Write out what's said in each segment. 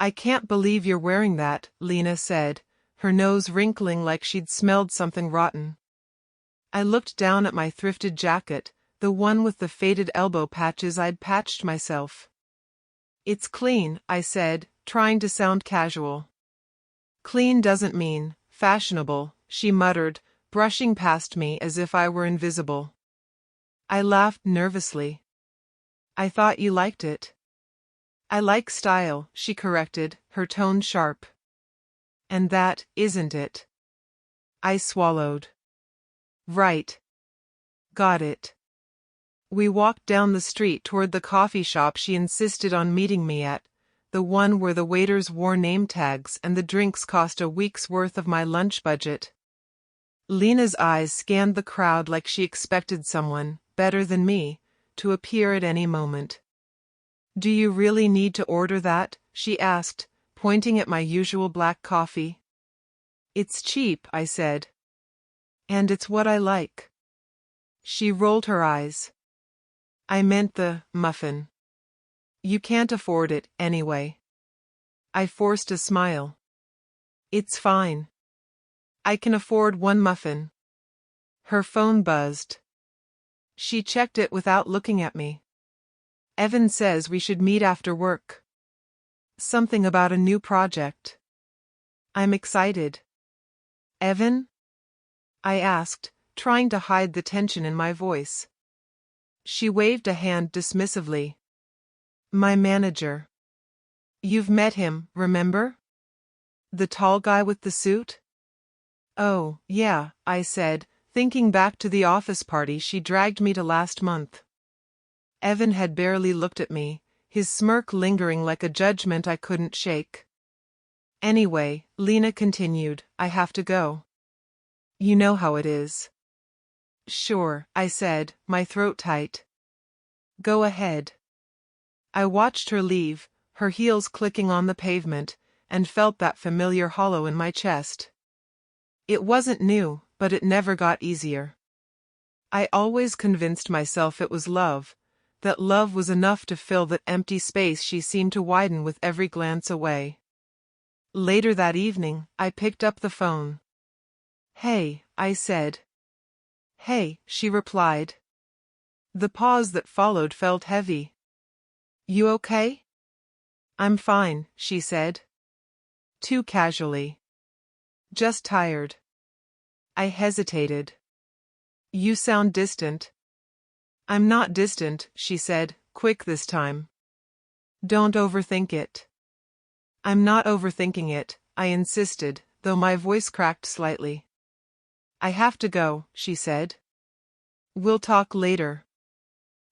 I can't believe you're wearing that, Lena said, her nose wrinkling like she'd smelled something rotten. I looked down at my thrifted jacket, the one with the faded elbow patches I'd patched myself. It's clean, I said, trying to sound casual. Clean doesn't mean fashionable, she muttered, brushing past me as if I were invisible. I laughed nervously. I thought you liked it. I like style, she corrected, her tone sharp. And that isn't it. I swallowed. Right. Got it. We walked down the street toward the coffee shop she insisted on meeting me at, the one where the waiters wore name tags and the drinks cost a week's worth of my lunch budget. Lena's eyes scanned the crowd like she expected someone, better than me, to appear at any moment. Do you really need to order that? She asked, pointing at my usual black coffee. It's cheap, I said. And it's what I like. She rolled her eyes. I meant the muffin. You can't afford it, anyway. I forced a smile. It's fine. I can afford one muffin. Her phone buzzed. She checked it without looking at me. Evan says we should meet after work. Something about a new project. I'm excited. Evan? I asked, trying to hide the tension in my voice. She waved a hand dismissively. My manager. You've met him, remember? The tall guy with the suit? Oh, yeah, I said, thinking back to the office party she dragged me to last month. Evan had barely looked at me, his smirk lingering like a judgment I couldn't shake. Anyway, Lena continued, I have to go. You know how it is. Sure, I said, my throat tight. Go ahead. I watched her leave, her heels clicking on the pavement, and felt that familiar hollow in my chest. It wasn't new, but it never got easier. I always convinced myself it was love, that love was enough to fill that empty space she seemed to widen with every glance away. Later that evening, I picked up the phone. Hey, I said. Hey, she replied. The pause that followed felt heavy. You okay? I'm fine, she said. Too casually. Just tired. I hesitated. You sound distant. I'm not distant, she said, quick this time. Don't overthink it. I'm not overthinking it, I insisted, though my voice cracked slightly. I have to go, she said. We'll talk later.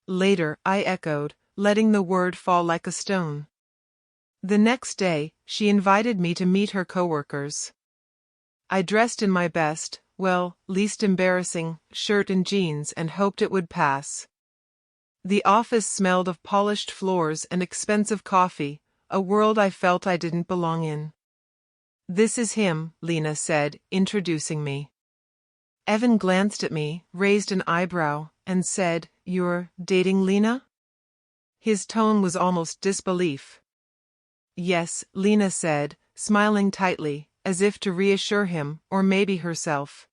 Later, I echoed, letting the word fall like a stone. The next day, she invited me to meet her coworkers. I dressed in my best, well, least embarrassing, shirt and jeans and hoped it would pass. The office smelled of polished floors and expensive coffee, a world I felt I didn't belong in. This is him, Lena said, introducing me. Evan glanced at me, raised an eyebrow, and said, You're dating Lena? His tone was almost disbelief. Yes, Lena said, smiling tightly, as if to reassure him, or maybe herself.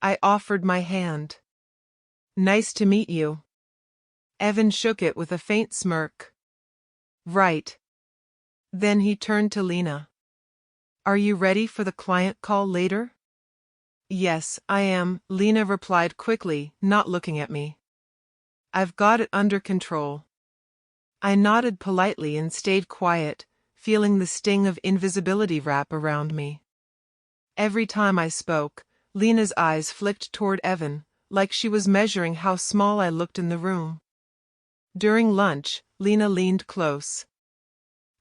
I offered my hand. Nice to meet you. Evan shook it with a faint smirk. Right. Then he turned to Lena. Are you ready for the client call later? Yes, I am, Lena replied quickly, not looking at me. I've got it under control. I nodded politely and stayed quiet, feeling the sting of invisibility wrap around me. Every time I spoke, Lena's eyes flicked toward Evan, like she was measuring how small I looked in the room. During lunch, Lena leaned close.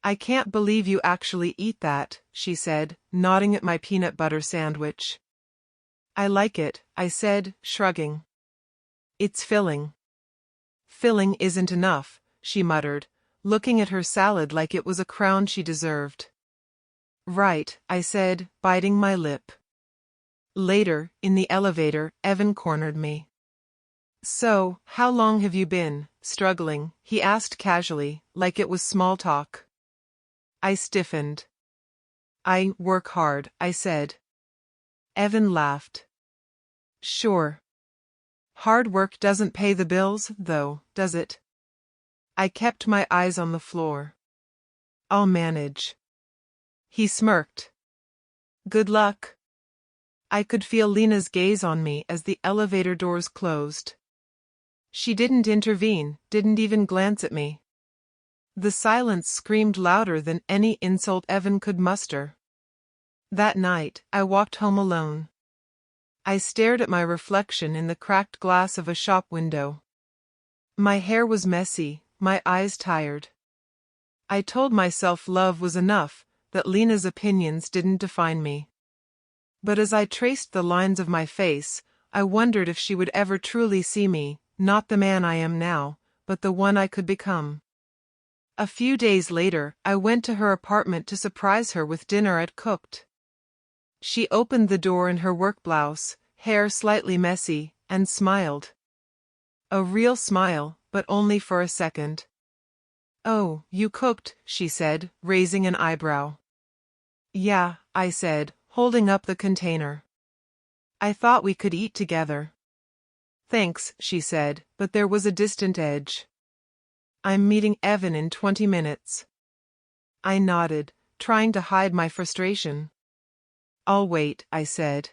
I can't believe you actually eat that, she said, nodding at my peanut butter sandwich. I like it, I said, shrugging. It's filling. Filling isn't enough, she muttered, looking at her salad like it was a crown she deserved. Right, I said, biting my lip. Later, in the elevator, Evan cornered me. So, how long have you been struggling? He asked casually, like it was small talk. I stiffened. I work hard, I said. Evan laughed. Sure. Hard work doesn't pay the bills, though, does it? I kept my eyes on the floor. I'll manage. He smirked. Good luck. I could feel Lena's gaze on me as the elevator doors closed. She didn't intervene, didn't even glance at me. The silence screamed louder than any insult Evan could muster. That night, I walked home alone. I stared at my reflection in the cracked glass of a shop window. My hair was messy, my eyes tired. I told myself love was enough, that Lena's opinions didn't define me. But as I traced the lines of my face, I wondered if she would ever truly see me, not the man I am now, but the one I could become. A few days later, I went to her apartment to surprise her with dinner I'd cooked. She opened the door in her work blouse, hair slightly messy, and smiled. A real smile, but only for a second. Oh, you cooked, she said, raising an eyebrow. Yeah, I said, holding up the container. I thought we could eat together. Thanks, she said, but there was a distant edge. I'm meeting Evan in 20 minutes. I nodded, trying to hide my frustration. I'll wait, I said.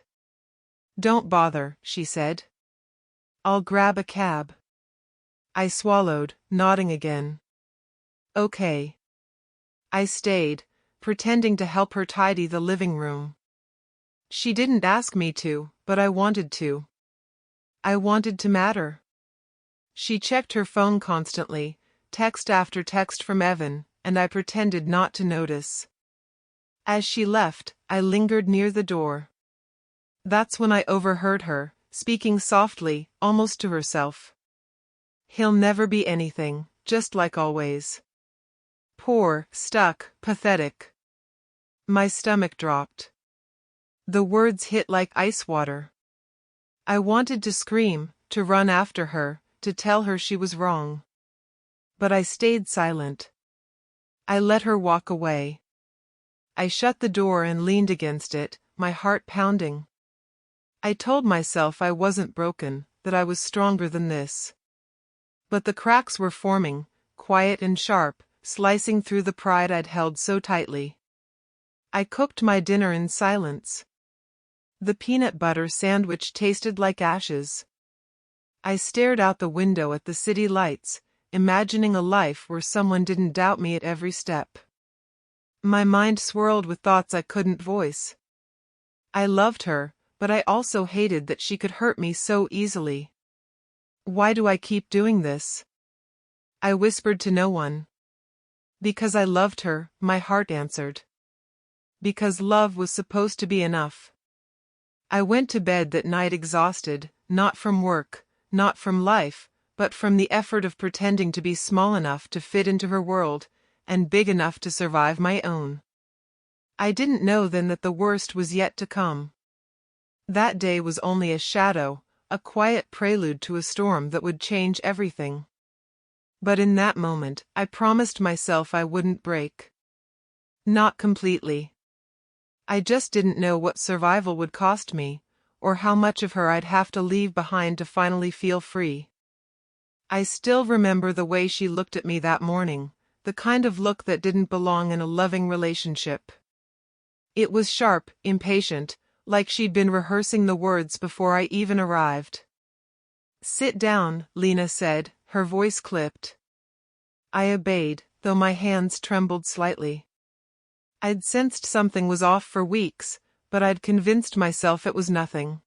Don't bother, she said. I'll grab a cab. I swallowed, nodding again. Okay. I stayed, pretending to help her tidy the living room. She didn't ask me to, but I wanted to. I wanted to matter. She checked her phone constantly, text after text from Evan, and I pretended not to notice. As she left, I lingered near the door. That's when I overheard her, speaking softly, almost to herself. He'll never be anything, just like always. Poor, stuck, pathetic. My stomach dropped. The words hit like ice water. I wanted to scream, to run after her, to tell her she was wrong. But I stayed silent. I let her walk away. I shut the door and leaned against it, my heart pounding. I told myself I wasn't broken, that I was stronger than this. But the cracks were forming, quiet and sharp, slicing through the pride I'd held so tightly. I cooked my dinner in silence. The peanut butter sandwich tasted like ashes. I stared out the window at the city lights, imagining a life where someone didn't doubt me at every step. My mind swirled with thoughts I couldn't voice. I loved her, but I also hated that she could hurt me so easily. Why do I keep doing this? I whispered to no one. Because I loved her, my heart answered. Because love was supposed to be enough. I went to bed that night exhausted, not from work, not from life, but from the effort of pretending to be small enough to fit into her world, and big enough to survive my own. I didn't know then that the worst was yet to come. That day was only a shadow, a quiet prelude to a storm that would change everything. But in that moment, I promised myself I wouldn't break. Not completely. I just didn't know what survival would cost me, or how much of her I'd have to leave behind to finally feel free. I still remember the way she looked at me that morning, the kind of look that didn't belong in a loving relationship. It was sharp, impatient, like she'd been rehearsing the words before I even arrived. Sit down, Lena said, her voice clipped. I obeyed, though my hands trembled slightly. I'd sensed something was off for weeks, but I'd convinced myself it was nothing.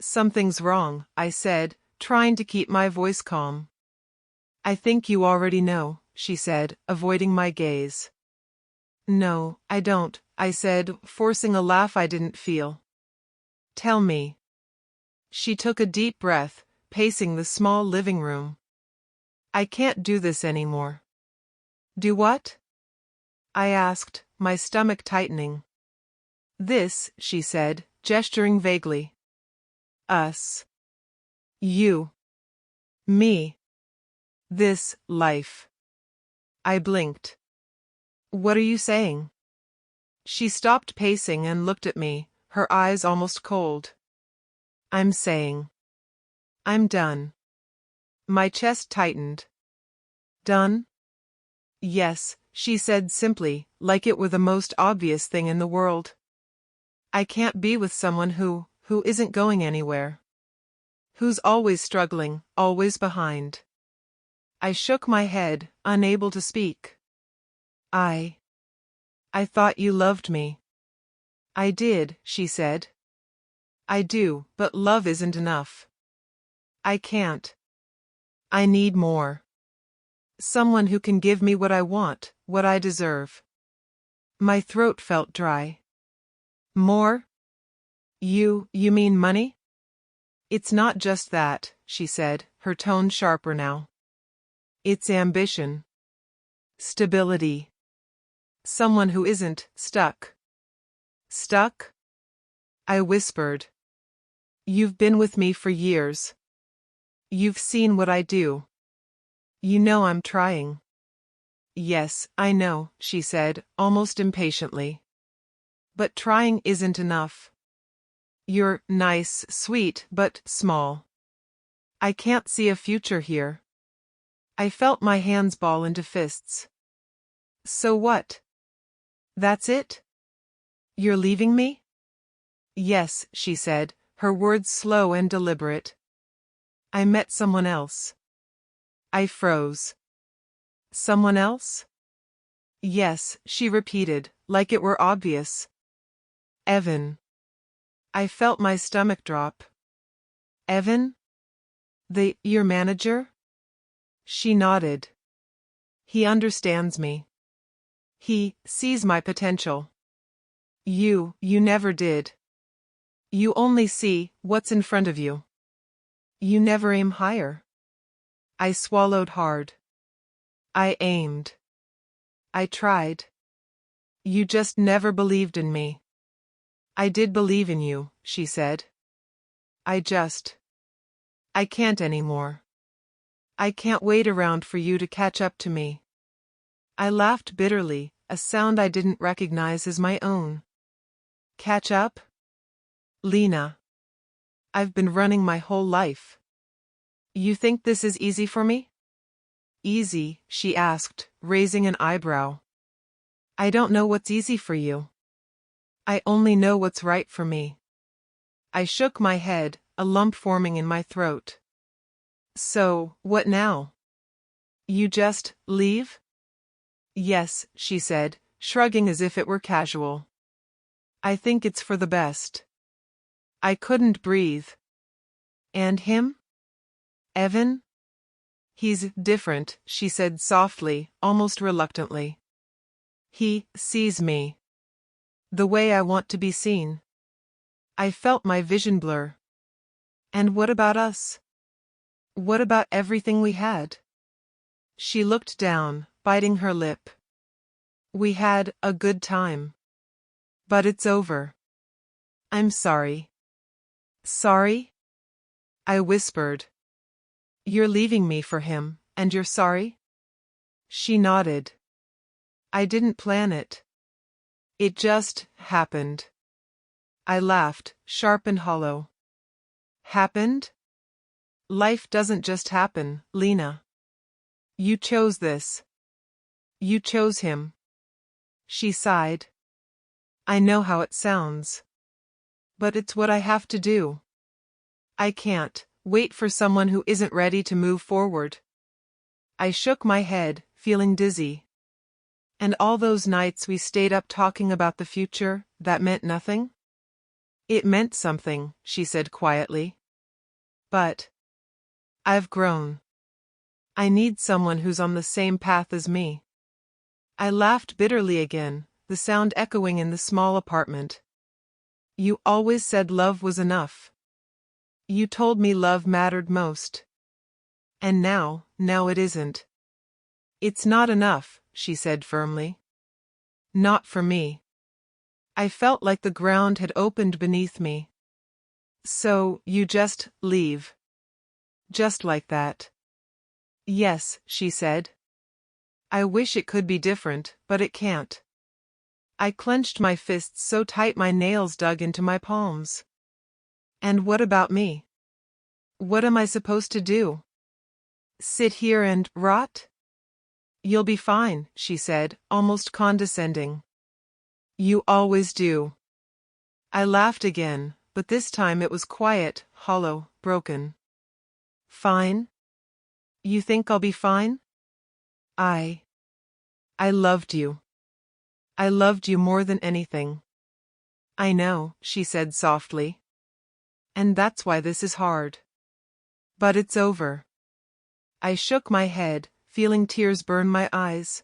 Something's wrong, I said, trying to keep my voice calm. I think you already know, she said, avoiding my gaze. No, I don't, I said, forcing a laugh I didn't feel. Tell me. She took a deep breath, pacing the small living room. I can't do this anymore. Do what? I asked, my stomach tightening. This, she said, gesturing vaguely. Us. You. Me. This life. I blinked. What are you saying? She stopped pacing and looked at me, her eyes almost cold. I'm saying. I'm done. My chest tightened. Done? Yes, she said simply, like it were the most obvious thing in the world. I can't be with someone who isn't going anywhere. Who's always struggling, always behind. I shook my head, unable to speak. I thought you loved me. I did, she said. I do, but love isn't enough. I can't. I need more. Someone who can give me what I want, what I deserve. My throat felt dry. More? You mean money? It's not just that, she said, her tone sharper now. It's ambition. Stability. Someone who isn't stuck. Stuck? I whispered. You've been with me for years. You've seen what I do. You know I'm trying. Yes, I know, she said, almost impatiently. But trying isn't enough. You're nice, sweet, but small. I can't see a future here. I felt my hands ball into fists. So what? That's it? You're leaving me? Yes, she said, her words slow and deliberate. I met someone else. I froze. Someone else? Yes, she repeated, like it were obvious. Evan. I felt my stomach drop. Evan? Your manager? She nodded. He understands me. He sees my potential. You never did. You only see what's in front of you. You never aim higher. I swallowed hard. I aimed. I tried. You just never believed in me. I did believe in you, she said. I can't anymore. I can't wait around for you to catch up to me. I laughed bitterly, a sound I didn't recognize as my own. Catch up? Lena. I've been running my whole life. You think this is easy for me? Easy, she asked, raising an eyebrow. I don't know what's easy for you. I only know what's right for me. I shook my head, a lump forming in my throat. So, what now? You just leave? Yes, she said, shrugging as if it were casual. I think it's for the best. I couldn't breathe. And him? Evan? He's different, she said softly, almost reluctantly. He sees me. The way I want to be seen. I felt my vision blur. And what about us? What about everything we had? She looked down, biting her lip. We had a good time. But it's over. I'm sorry. Sorry? I whispered. You're leaving me for him, and you're sorry? She nodded. I didn't plan it. It just happened. I laughed, sharp and hollow. Happened? Life doesn't just happen, Lena. You chose this. You chose him. She sighed. I know how it sounds. But it's what I have to do. I can't wait for someone who isn't ready to move forward. I shook my head, feeling dizzy. And all those nights we stayed up talking about the future, that meant nothing? It meant something, she said quietly. But I've grown. I need someone who's on the same path as me. I laughed bitterly again, the sound echoing in the small apartment. You always said love was enough. You told me love mattered most. And now it isn't. It's not enough, she said firmly. Not for me. I felt like the ground had opened beneath me. So, you just leave. Just like that. Yes, she said. I wish it could be different, but it can't. I clenched my fists so tight my nails dug into my palms. And what about me? What am I supposed to do? Sit here and rot? You'll be fine, she said, almost condescending. You always do. I laughed again, but this time it was quiet, hollow, broken. Fine? You think I'll be fine? I loved you. I loved you more than anything. I know, she said softly. And that's why this is hard. But it's over. I shook my head, feeling tears burn my eyes.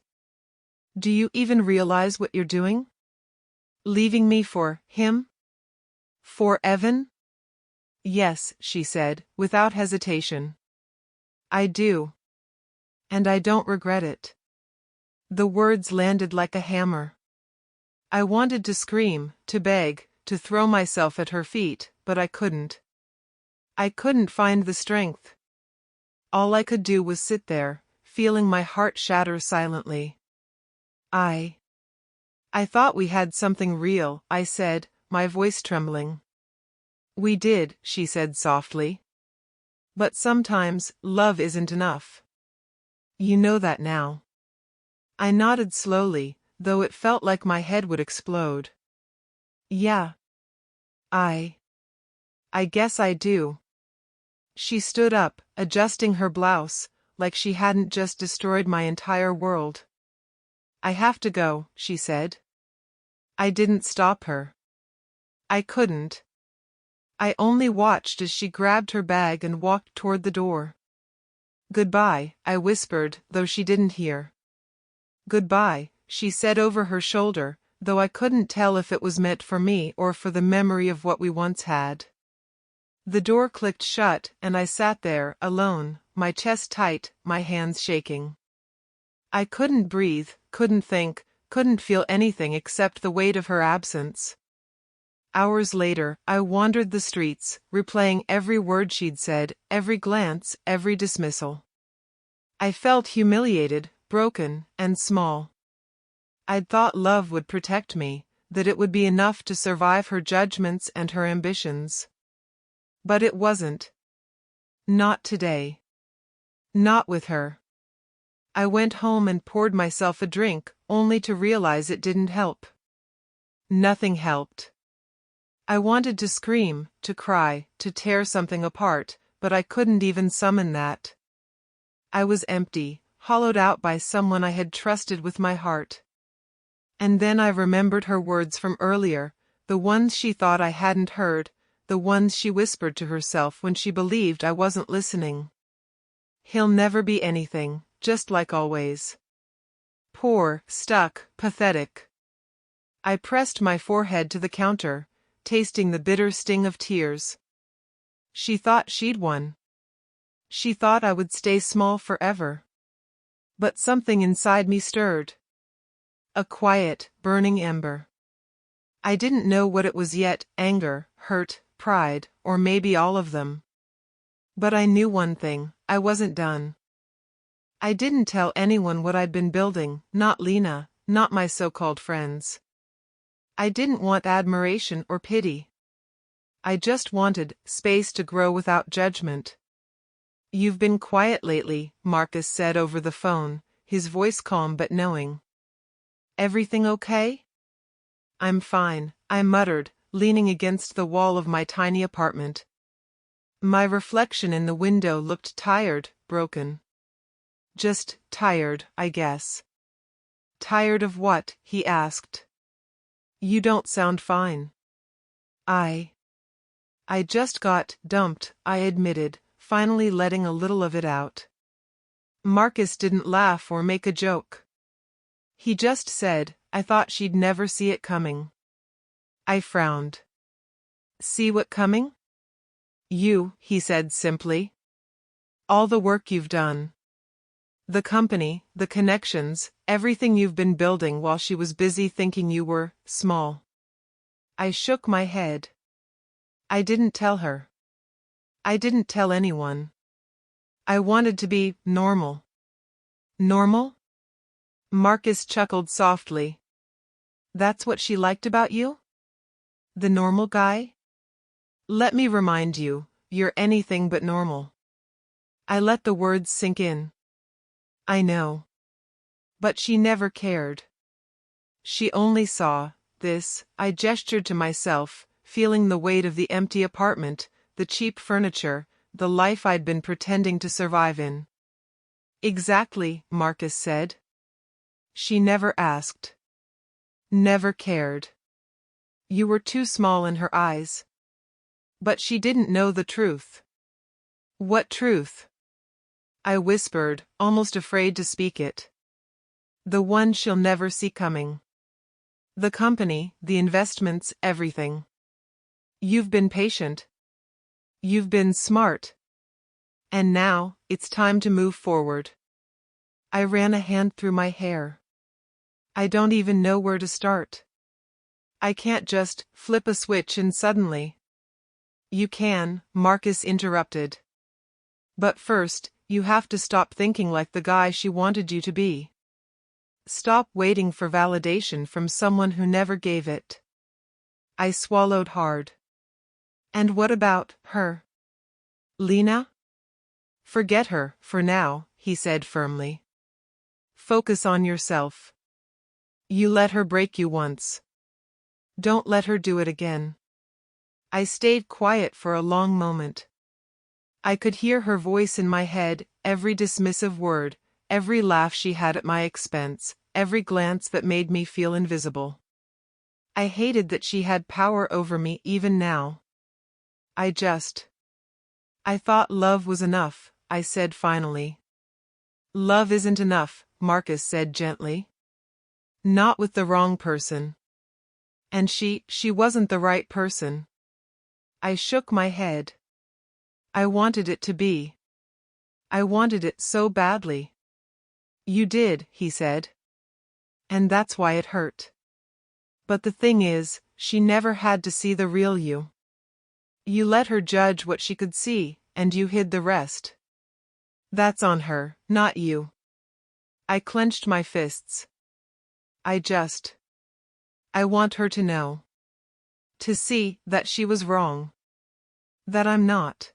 Do you even realize what you're doing? Leaving me for him? For Evan? Yes, she said, without hesitation. I do. And I don't regret it. The words landed like a hammer. I wanted to scream, to beg, to throw myself at her feet, but I couldn't. I couldn't find the strength. All I could do was sit there, feeling my heart shatter silently. I thought we had something real, I said, my voice trembling. We did, she said softly. But sometimes, love isn't enough. You know that now. I nodded slowly, though it felt like my head would explode. Yeah. I guess I do. She stood up, adjusting her blouse, like she hadn't just destroyed my entire world. I have to go, she said. I didn't stop her. I couldn't. I only watched as she grabbed her bag and walked toward the door. Goodbye, I whispered, though she didn't hear. Goodbye, she said over her shoulder, though I couldn't tell if it was meant for me or for the memory of what we once had. The door clicked shut, and I sat there, alone, my chest tight, my hands shaking. I couldn't breathe, couldn't think, couldn't feel anything except the weight of her absence. Hours later, I wandered the streets, replaying every word she'd said, every glance, every dismissal. I felt humiliated, broken, and small. I'd thought love would protect me, that it would be enough to survive her judgments and her ambitions. But it wasn't. Not today. Not with her. I went home and poured myself a drink, only to realize it didn't help. Nothing helped. I wanted to scream, to cry, to tear something apart, but I couldn't even summon that. I was empty, hollowed out by someone I had trusted with my heart. And then I remembered her words from earlier, the ones she thought I hadn't heard, the ones she whispered to herself when she believed I wasn't listening. He'll never be anything, just like always. Poor, stuck, pathetic. I pressed my forehead to the counter, tasting the bitter sting of tears. She thought she'd won. She thought I would stay small forever. But something inside me stirred. A quiet, burning ember. I didn't know what it was yet, anger, hurt, pride, or maybe all of them. But I knew one thing, I wasn't done. I didn't tell anyone what I'd been building, not Lena, not my so-called friends. I didn't want admiration or pity. I just wanted space to grow without judgment. You've been quiet lately, Marcus said over the phone, his voice calm but knowing. Everything okay? I'm fine, I muttered, leaning against the wall of my tiny apartment. My reflection in the window looked tired, broken. Just tired, I guess. Tired of what? He asked. You don't sound fine. I just got dumped, I admitted, finally letting a little of it out. Marcus didn't laugh or make a joke. He just said, I thought she'd never see it coming. I frowned. See what coming? You, he said simply. All the work you've done. The company, the connections, everything you've been building while she was busy thinking you were small. I shook my head. I didn't tell her. I didn't tell anyone. I wanted to be normal. Normal? Marcus chuckled softly. That's what she liked about you? The normal guy? Let me remind you, you're anything but normal. I let the words sink in. I know. But she never cared. She only saw this. I gestured to myself, feeling the weight of the empty apartment, the cheap furniture, the life I'd been pretending to survive in. Exactly, Marcus said. She never asked. Never cared. You were too small in her eyes. But she didn't know the truth. What truth? I whispered, almost afraid to speak it. The one she'll never see coming. The company, the investments, everything. You've been patient. You've been smart. And now, it's time to move forward. I ran a hand through my hair. I don't even know where to start. I can't just flip a switch and suddenly. You can, Marcus interrupted. But first, you have to stop thinking like the guy she wanted you to be. Stop waiting for validation from someone who never gave it. I swallowed hard. And what about her? Lena? Forget her, for now, he said firmly. Focus on yourself. You let her break you once. Don't let her do it again. I stayed quiet for a long moment. I could hear her voice in my head, every dismissive word, every laugh she had at my expense, every glance that made me feel invisible. I hated that she had power over me even now. I thought love was enough, I said finally. Love isn't enough, Marcus said gently. Not with the wrong person. And she wasn't the right person. I shook my head. I wanted it to be. I wanted it so badly. You did, he said. And that's why it hurt. But the thing is, she never had to see the real you. You let her judge what she could see, and you hid the rest. That's on her, not you. I clenched my fists. I want her to know. To see that she was wrong. That I'm not.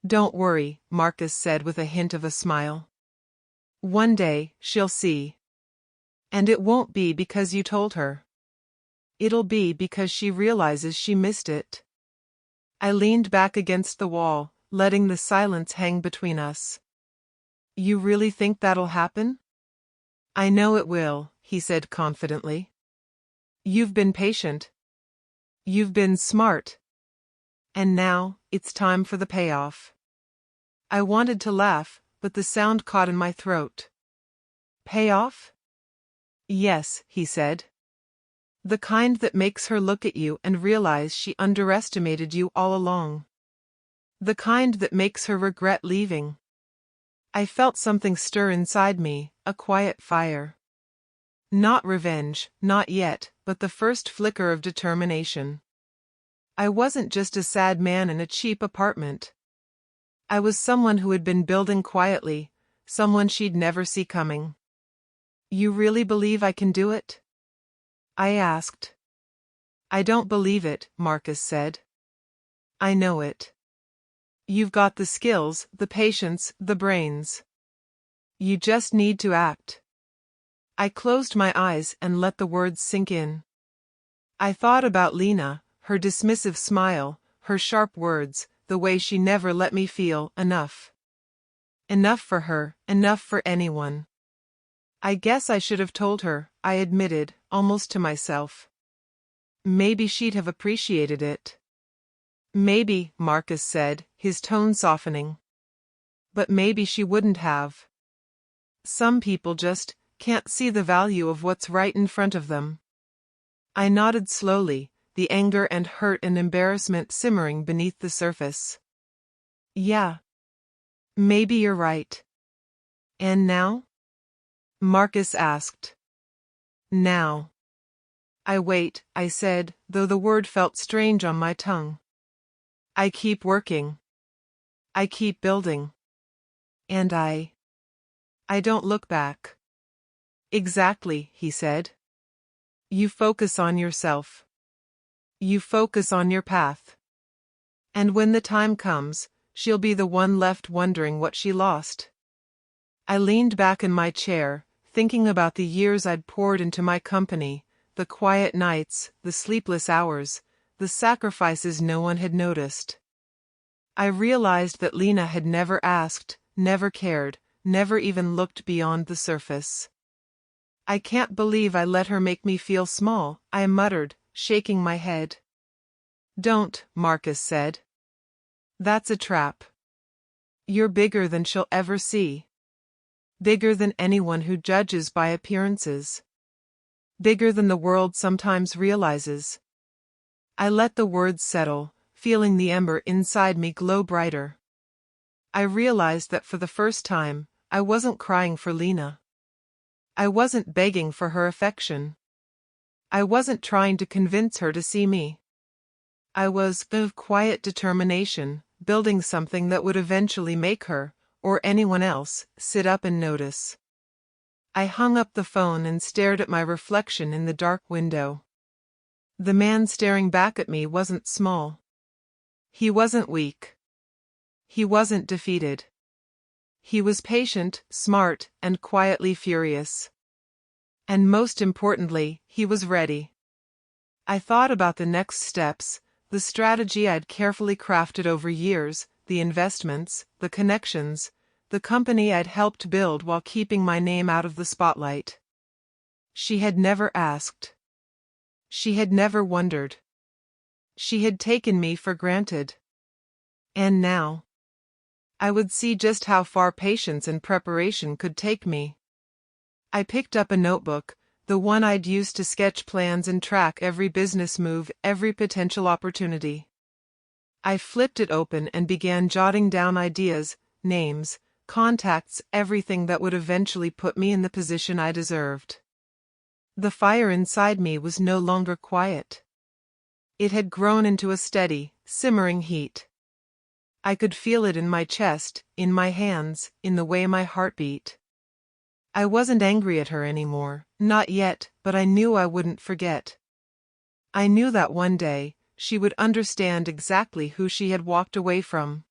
Don't worry, Marcus said with a hint of a smile. One day, she'll see. And it won't be because you told her. It'll be because she realizes she missed it. I leaned back against the wall, letting the silence hang between us. You really think that'll happen? I know it will, he said confidently. You've been patient. You've been smart. And now, it's time for the payoff. I wanted to laugh, but the sound caught in my throat. Payoff? Yes, he said. The kind that makes her look at you and realize she underestimated you all along. The kind that makes her regret leaving. I felt something stir inside me, a quiet fire. Not revenge, not yet, but the first flicker of determination. I wasn't just a sad man in a cheap apartment. I was someone who had been building quietly, someone she'd never see coming. You really believe I can do it? I asked. I don't believe it, Marcus said. I know it. You've got the skills, the patience, the brains. You just need to act. I closed my eyes and let the words sink in. I thought about Lena, her dismissive smile, her sharp words, the way she never let me feel enough. Enough for her, enough for anyone. I guess I should have told her, I admitted, almost to myself. Maybe she'd have appreciated it. Maybe, Marcus said, his tone softening. But maybe she wouldn't have. Some people just can't see the value of what's right in front of them. I nodded slowly, the anger and hurt and embarrassment simmering beneath the surface. Yeah. Maybe you're right. And now? Marcus asked. Now. I wait, I said, though the word felt strange on my tongue. I keep working. I keep building. And I don't look back. Exactly, he said. You focus on yourself. You focus on your path. And when the time comes, she'll be the one left wondering what she lost. I leaned back in my chair, thinking about the years I'd poured into my company, the quiet nights, the sleepless hours, the sacrifices no one had noticed. I realized that Lena had never asked, never cared, never even looked beyond the surface. I can't believe I let her make me feel small, I muttered, shaking my head. Don't, Marcus said. That's a trap. You're bigger than she'll ever see. Bigger than anyone who judges by appearances. Bigger than the world sometimes realizes. I let the words settle, feeling the ember inside me glow brighter. I realized that for the first time, I wasn't crying for Lena. I wasn't begging for her affection. I wasn't trying to convince her to see me. I was, of quiet determination, building something that would eventually make her, or anyone else, sit up and notice. I hung up the phone and stared at my reflection in the dark window. The man staring back at me wasn't small. He wasn't weak. He wasn't defeated. He was patient, smart, and quietly furious. And most importantly, he was ready. I thought about the next steps, the strategy I'd carefully crafted over years, the investments, the connections, the company I'd helped build while keeping my name out of the spotlight. She had never asked. She had never wondered. She had taken me for granted. And now, I would see just how far patience and preparation could take me. I picked up a notebook, the one I'd used to sketch plans and track every business move, every potential opportunity. I flipped it open and began jotting down ideas, names, contacts, everything that would eventually put me in the position I deserved. The fire inside me was no longer quiet. It had grown into a steady, simmering heat. I could feel it in my chest, in my hands, in the way my heart beat. I wasn't angry at her anymore, not yet, but I knew I wouldn't forget. I knew that one day, she would understand exactly who she had walked away from.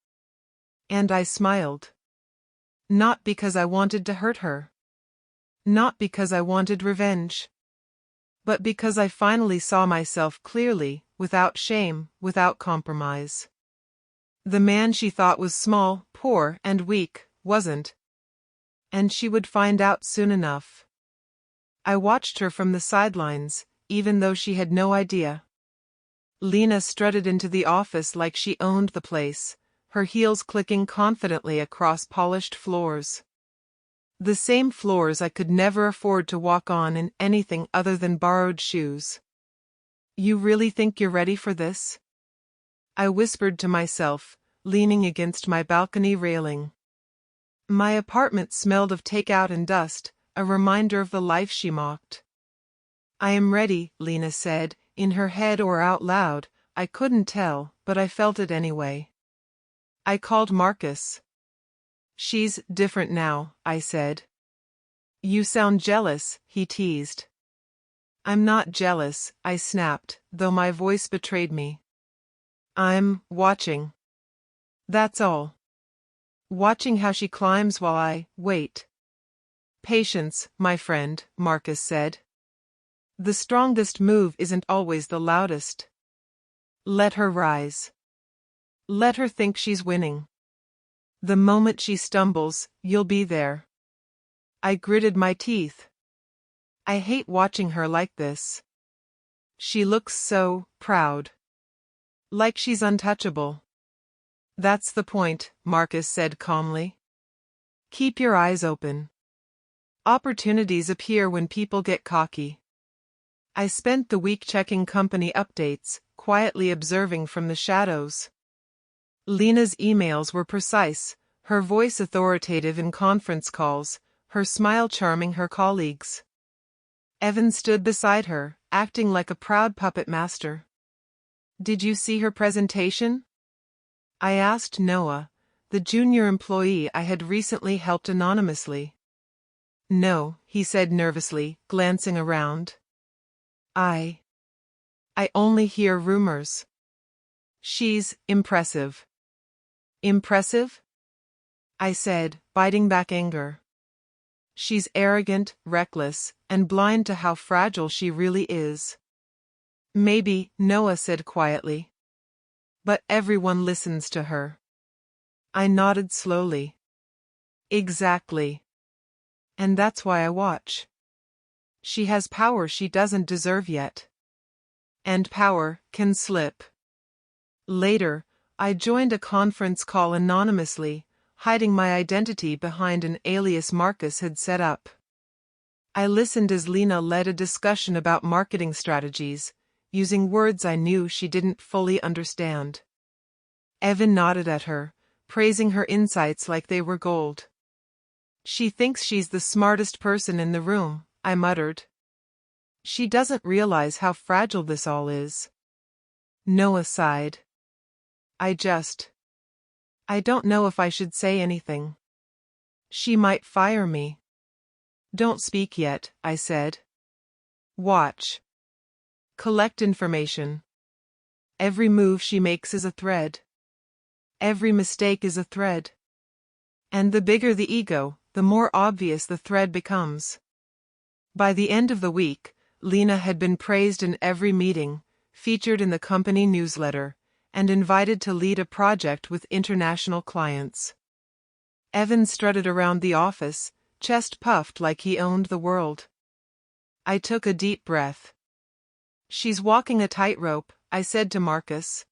And I smiled. Not because I wanted to hurt her. Not because I wanted revenge. But because I finally saw myself clearly, without shame, without compromise. The man she thought was small, poor, and weak, wasn't. And she would find out soon enough. I watched her from the sidelines, even though she had no idea. Lena strutted into the office like she owned the place, her heels clicking confidently across polished floors. The same floors I could never afford to walk on in anything other than borrowed shoes. You really think you're ready for this? I whispered to myself, leaning against my balcony railing. My apartment smelled of takeout and dust, a reminder of the life she mocked. I am ready, Lena said, in her head or out loud, I couldn't tell, but I felt it anyway. I called Marcus. She's different now, I said. You sound jealous, he teased. I'm not jealous, I snapped, though my voice betrayed me. I'm watching. That's all. Watching how she climbs while I wait. Patience, my friend, Marcus said. The strongest move isn't always the loudest. Let her rise. Let her think she's winning. The moment she stumbles, you'll be there. I gritted my teeth. I hate watching her like this. She looks so proud. Like she's untouchable. That's the point, Marcus said calmly. Keep your eyes open. Opportunities appear when people get cocky. I spent the week checking company updates, quietly observing from the shadows. Lena's emails were precise, her voice authoritative in conference calls, her smile charming her colleagues. Evan stood beside her, acting like a proud puppet master. Did you see her presentation? I asked Noah, the junior employee I had recently helped anonymously. No, he said nervously, glancing around. I only hear rumors. She's impressive. Impressive? I said, biting back anger. She's arrogant, reckless, and blind to how fragile she really is. Maybe, Noah said quietly. But everyone listens to her. I nodded slowly. Exactly. And that's why I watch. She has power she doesn't deserve yet. And power can slip. Later, I joined a conference call anonymously, hiding my identity behind an alias Marcus had set up. I listened as Lena led a discussion about marketing strategies, using words I knew she didn't fully understand. Evan nodded at her, praising her insights like they were gold. She thinks she's the smartest person in the room, I muttered. She doesn't realize how fragile this all is. Noah sighed. I don't know if I should say anything. She might fire me. Don't speak yet, I said. Watch. Collect information. Every move she makes is a thread. Every mistake is a thread. And the bigger the ego, the more obvious the thread becomes. By the end of the week, Lena had been praised in every meeting, featured in the company newsletter, and invited to lead a project with international clients. Evan strutted around the office, chest puffed like he owned the world. I took a deep breath. She's walking a tightrope, I said to Marcus.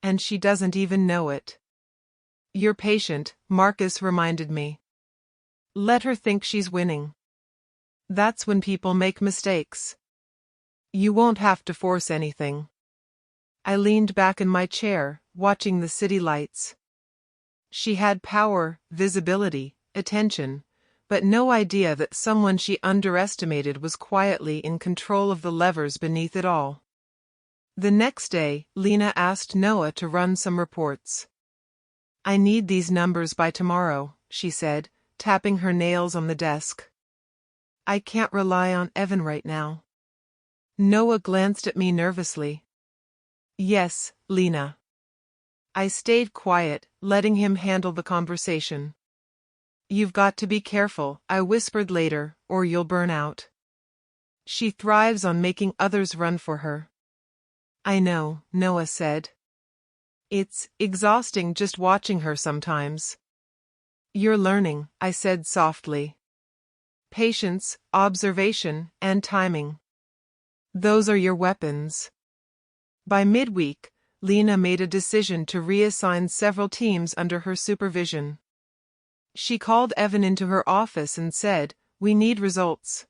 And she doesn't even know it. You're patient, Marcus reminded me. Let her think she's winning. That's when people make mistakes. You won't have to force anything. I leaned back in my chair, watching the city lights. She had power, visibility, attention, but no idea that someone she underestimated was quietly in control of the levers beneath it all. The next day, Lena asked Noah to run some reports. I need these numbers by tomorrow, she said, tapping her nails on the desk. I can't rely on Evan right now. Noah glanced at me nervously. Yes, Lena. I stayed quiet, letting him handle the conversation. You've got to be careful, I whispered later, or you'll burn out. She thrives on making others run for her. I know, Noah said. It's exhausting just watching her sometimes. You're learning, I said softly. Patience, observation, and timing. Those are your weapons. By midweek, Lena made a decision to reassign several teams under her supervision. She called Evan into her office and said, "We need results.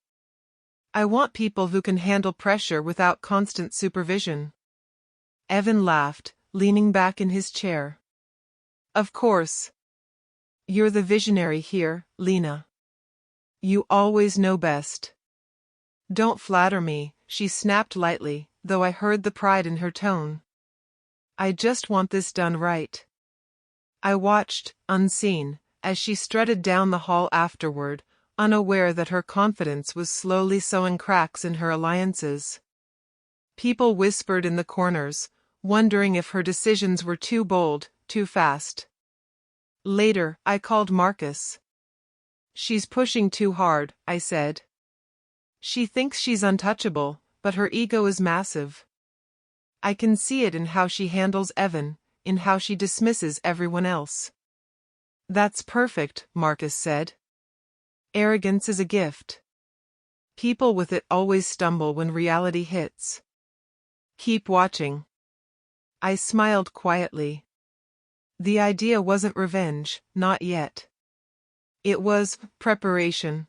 I want people who can handle pressure without constant supervision." Evan laughed, leaning back in his chair. Of course. You're the visionary here, Lena. You always know best. Don't flatter me, she snapped lightly, though I heard the pride in her tone. I just want this done right. I watched, unseen, as she strutted down the hall afterward, unaware that her confidence was slowly sewing cracks in her alliances. People whispered in the corners, wondering if her decisions were too bold, too fast. Later, I called Marcus. She's pushing too hard, I said. She thinks she's untouchable, but her ego is massive. I can see it in how she handles Evan, in how she dismisses everyone else. That's perfect, Marcus said. Arrogance is a gift. People with it always stumble when reality hits. Keep watching. I smiled quietly. The idea wasn't revenge, not yet. It was preparation.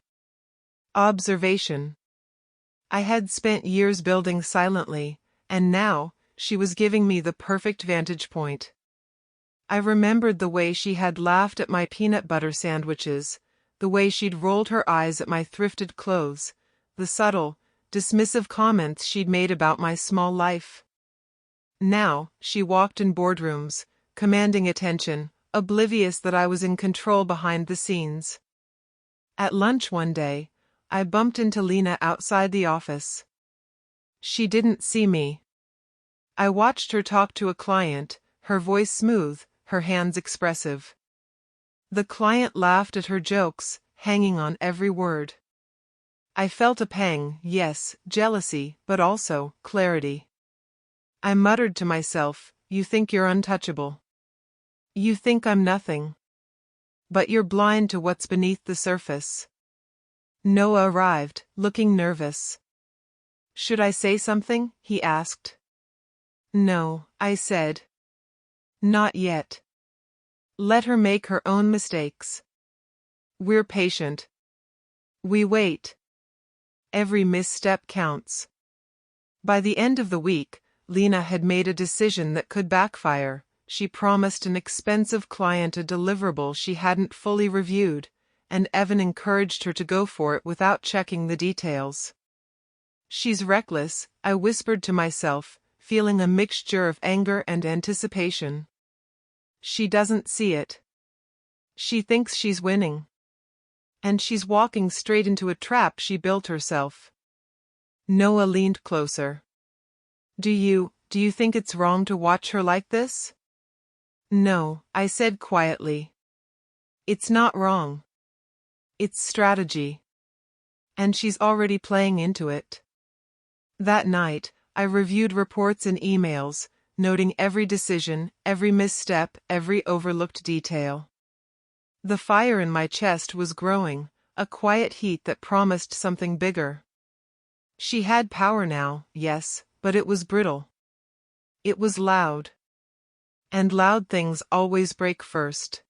Observation. I had spent years building silently, and now, she was giving me the perfect vantage point. I remembered the way she had laughed at my peanut butter sandwiches, the way she'd rolled her eyes at my thrifted clothes, the subtle, dismissive comments she'd made about my small life. Now, she walked in boardrooms, commanding attention, oblivious that I was in control behind the scenes. At lunch one day, I bumped into Lena outside the office. She didn't see me. I watched her talk to a client, her voice smooth, her hands expressive. The client laughed at her jokes, hanging on every word. I felt a pang, yes, jealousy, but also clarity. I muttered to myself, "You think you're untouchable. You think I'm nothing. But you're blind to what's beneath the surface." Noah arrived, looking nervous. "Should I say something?" he asked. "No," I said. "Not yet. Let her make her own mistakes. We're patient. We wait. Every misstep counts." By the end of the week, Lena had made a decision that could backfire. She promised an expensive client a deliverable she hadn't fully reviewed, and Evan encouraged her to go for it without checking the details. "She's reckless," I whispered to myself, feeling a mixture of anger and anticipation. "She doesn't see it. She thinks she's winning. And she's walking straight into a trap she built herself." Noah leaned closer. Do you think it's wrong to watch her like this?" "No," I said quietly. "It's not wrong. It's strategy. And she's already playing into it." That night, I reviewed reports and emails, noting every decision, every misstep, every overlooked detail. The fire in my chest was growing, a quiet heat that promised something bigger. She had power now, yes, but it was brittle. It was loud. And loud things always break first.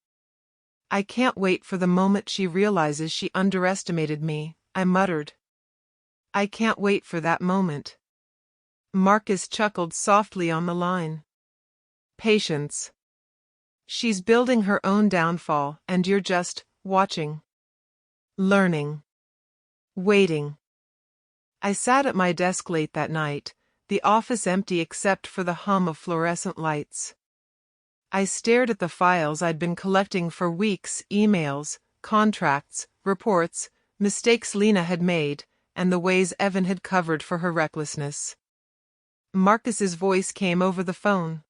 "I can't wait for the moment she realizes she underestimated me," I muttered. "I can't wait for that moment." Marcus chuckled softly on the line. "Patience. She's building her own downfall, and you're just watching. Learning. Waiting." I sat at my desk late that night, the office empty except for the hum of fluorescent lights. I stared at the files I'd been collecting for weeks, emails, contracts, reports, mistakes Lena had made, and the ways Evan had covered for her recklessness. Marcus's voice came over the phone.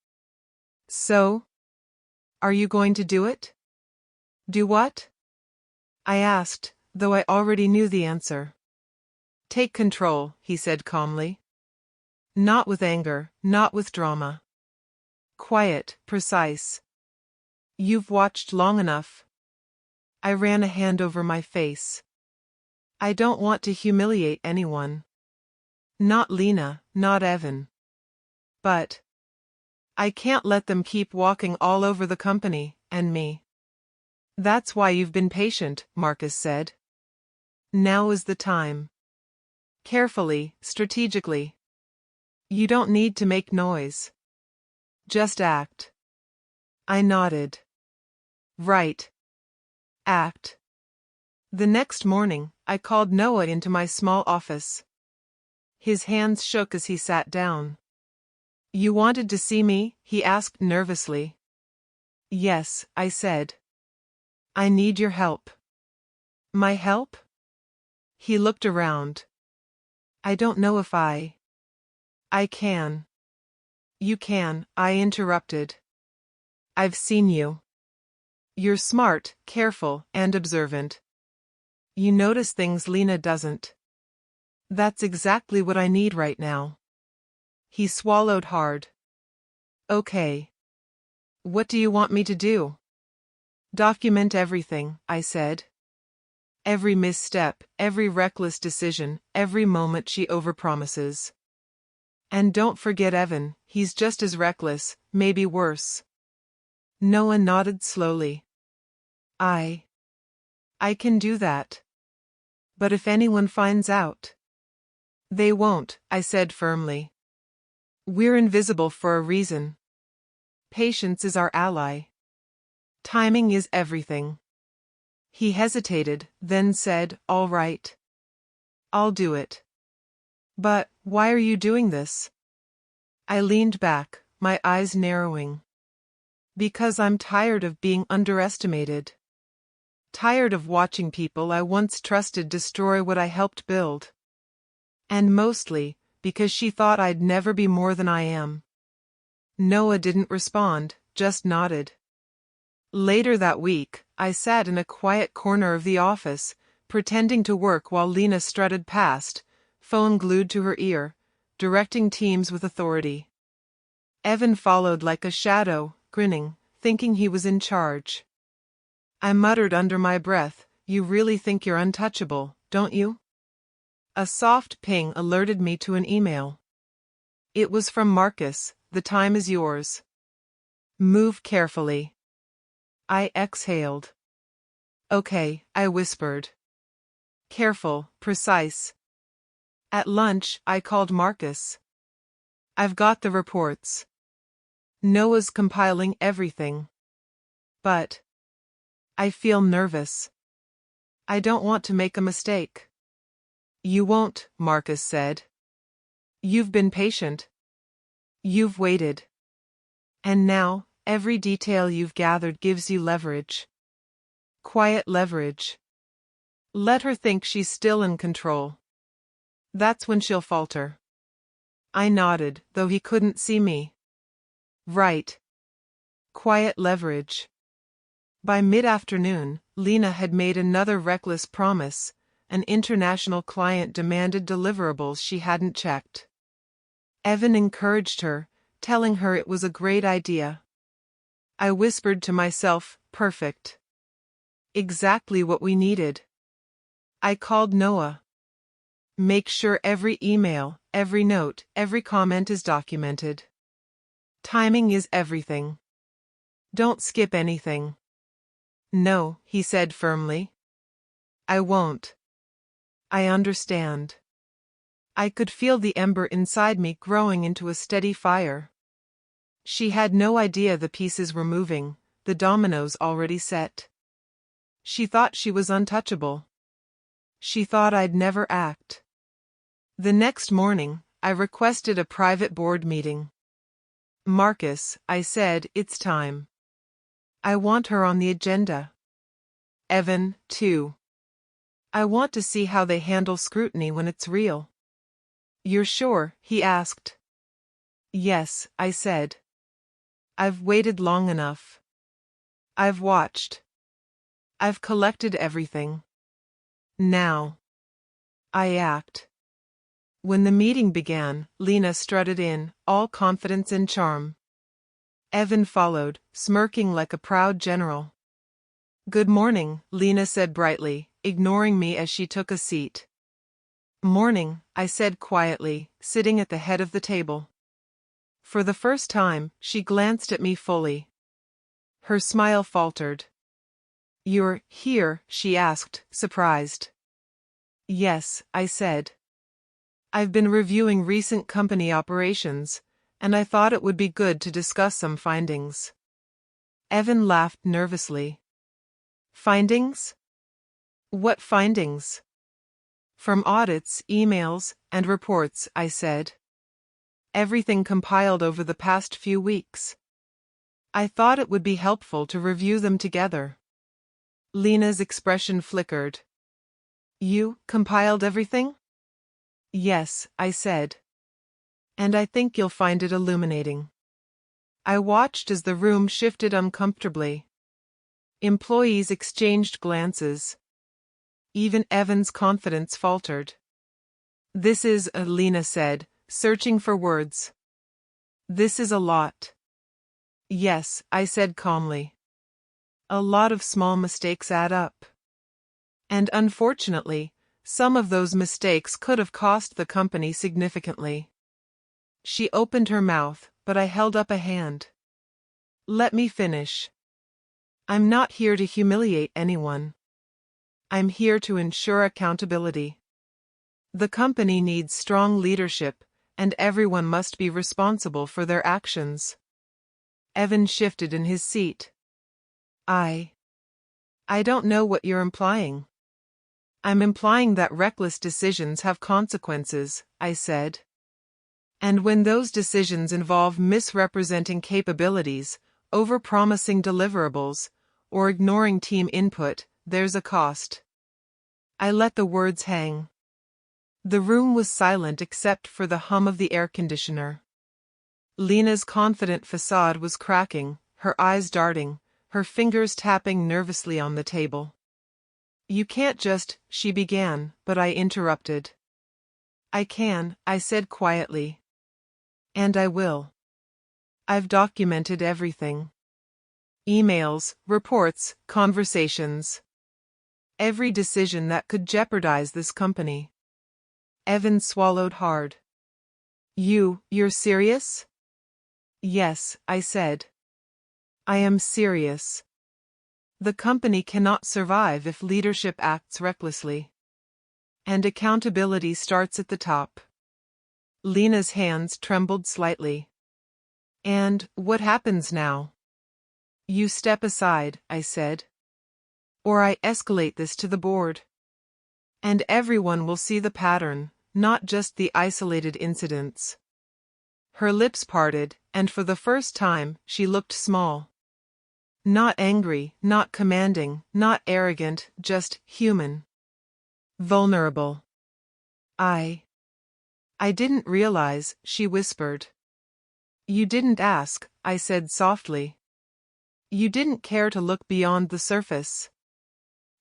"So? Are you going to do it?" "Do what?" I asked, though I already knew the answer. "Take control," he said calmly. Not with anger, not with drama. Quiet, precise. "You've watched long enough." I ran a hand over my face. "I don't want to humiliate anyone. Not Lena, not Evan. But I can't let them keep walking all over the company, and me." "That's why you've been patient," Marcus said. "Now is the time. Carefully, strategically. You don't need to make noise. Just act." I nodded. "Right. Act." The next morning, I called Noah into my small office. His hands shook as he sat down. "You wanted to see me?" he asked nervously. "Yes," I said. "I need your help." "My help?" He looked around. "I don't know if I can." "You can," I interrupted. "I've seen you. You're smart, careful, and observant. You notice things Lena doesn't. That's exactly what I need right now." He swallowed hard. "Okay. What do you want me to do?" "Document everything," I said. "Every misstep, every reckless decision, every moment she overpromises. And don't forget Evan, he's just as reckless, maybe worse." Noah nodded slowly. I can do that. But if anyone finds out?" "They won't," I said firmly. "We're invisible for a reason. Patience is our ally. Timing is everything." He hesitated, then said, "All right. I'll do it." "But why are you doing this?" I leaned back, my eyes narrowing. "Because I'm tired of being underestimated. Tired of watching people I once trusted destroy what I helped build. And mostly, because she thought I'd never be more than I am. Noah didn't respond, just nodded. Later that week, I sat in a quiet corner of the office, pretending to work while Lena strutted past, phone glued to her ear, directing teams with authority. Evan followed like a shadow, grinning, thinking he was in charge. I muttered under my breath, "You really think you're untouchable, don't you?" A soft ping alerted me to an email. It was from Marcus. "The time is yours. Move carefully." I exhaled. "Okay," I whispered. "Careful, precise." At lunch, I called Marcus. "I've got the reports. Noah's compiling everything. But I feel nervous. I don't want to make a mistake." "You won't," Marcus said. "You've been patient. You've waited. And now, every detail you've gathered gives you leverage. Quiet leverage. Let her think she's still in control. That's when she'll falter." I nodded, though he couldn't see me. Right. Quiet leverage. By mid-afternoon, Lena had made another reckless promise. An international client demanded deliverables she hadn't checked. Evan encouraged her, telling her it was a great idea. I whispered to myself, "Perfect. Exactly what we needed." I called Noah. "Make sure every email, every note, every comment is documented. Timing is everything. Don't skip anything." "No," he said firmly. "I won't. I understand." I could feel the ember inside me growing into a steady fire. She had no idea the pieces were moving, the dominoes already set. She thought she was untouchable. She thought I'd never act. The next morning, I requested a private board meeting. "Marcus," I said, "it's time. I want her on the agenda. Evan, too. I want to see how they handle scrutiny when it's real." "You're sure?" he asked. "Yes," I said. "I've waited long enough. I've watched. I've collected everything. Now I act." When the meeting began, Lena strutted in, all confidence and charm. Evan followed, smirking like a proud general. "Good morning," Lena said brightly, ignoring me as she took a seat. "Morning," I said quietly, sitting at the head of the table. For the first time, she glanced at me fully. Her smile faltered. "You're here?" she asked, surprised. "Yes," I said. "I've been reviewing recent company operations, and I thought it would be good to discuss some findings." Evan laughed nervously. "Findings? What findings?" "From audits, emails, and reports," I said. "Everything compiled over the past few weeks. I thought it would be helpful to review them together." Lena's expression flickered. "You compiled everything?" "Yes," I said. "And I think you'll find it illuminating." I watched as the room shifted uncomfortably. Employees exchanged glances. Even Evan's confidence faltered. "This is," Lena said, searching for words. "This is a lot." "Yes," I said calmly. "A lot of small mistakes add up. And unfortunately, some of those mistakes could have cost the company significantly." She opened her mouth, but I held up a hand. "Let me finish. I'm not here to humiliate anyone. I'm here to ensure accountability. The company needs strong leadership, and everyone must be responsible for their actions." Evan shifted in his seat. I don't know what you're implying." "I'm implying that reckless decisions have consequences," I said. "And when those decisions involve misrepresenting capabilities, overpromising deliverables, or ignoring team input, there's a cost. I let the words hang. The room was silent except for the hum of the air conditioner. Lena's confident facade was cracking, her eyes darting, her fingers tapping nervously on the table. "You can't just," she began, but I interrupted. "I can," I said quietly. "And I will. I've documented everything. Emails, reports, conversations. Every decision that could jeopardize this company." Evan swallowed hard. You're serious?" "Yes," I said. "I am serious. The company cannot survive if leadership acts recklessly. And accountability starts at the top." Lena's hands trembled slightly. "And what happens now?" "You step aside," I said. "Or I escalate this to the board. And everyone will see the pattern, not just the isolated incidents." Her lips parted, and for the first time, she looked small. Not angry, not commanding, not arrogant, just human. Vulnerable. I didn't realize," she whispered. "You didn't ask," I said softly. "You didn't care to look beyond the surface.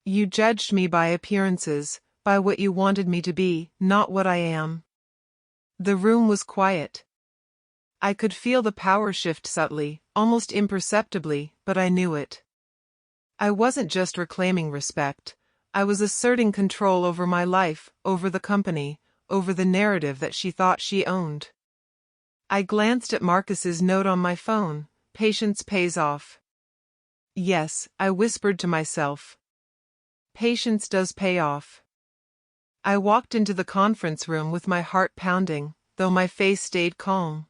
You judged me by appearances, by what you wanted me to be, not what I am." The room was quiet. I could feel the power shift subtly, almost imperceptibly, but I knew it. I wasn't just reclaiming respect. I was asserting control over my life, over the company, over the narrative that she thought she owned. I glanced at Marcus's note on my phone. "Patience pays off." "Yes," I whispered to myself. "Patience does pay off." I walked into the conference room with my heart pounding, though my face stayed calm.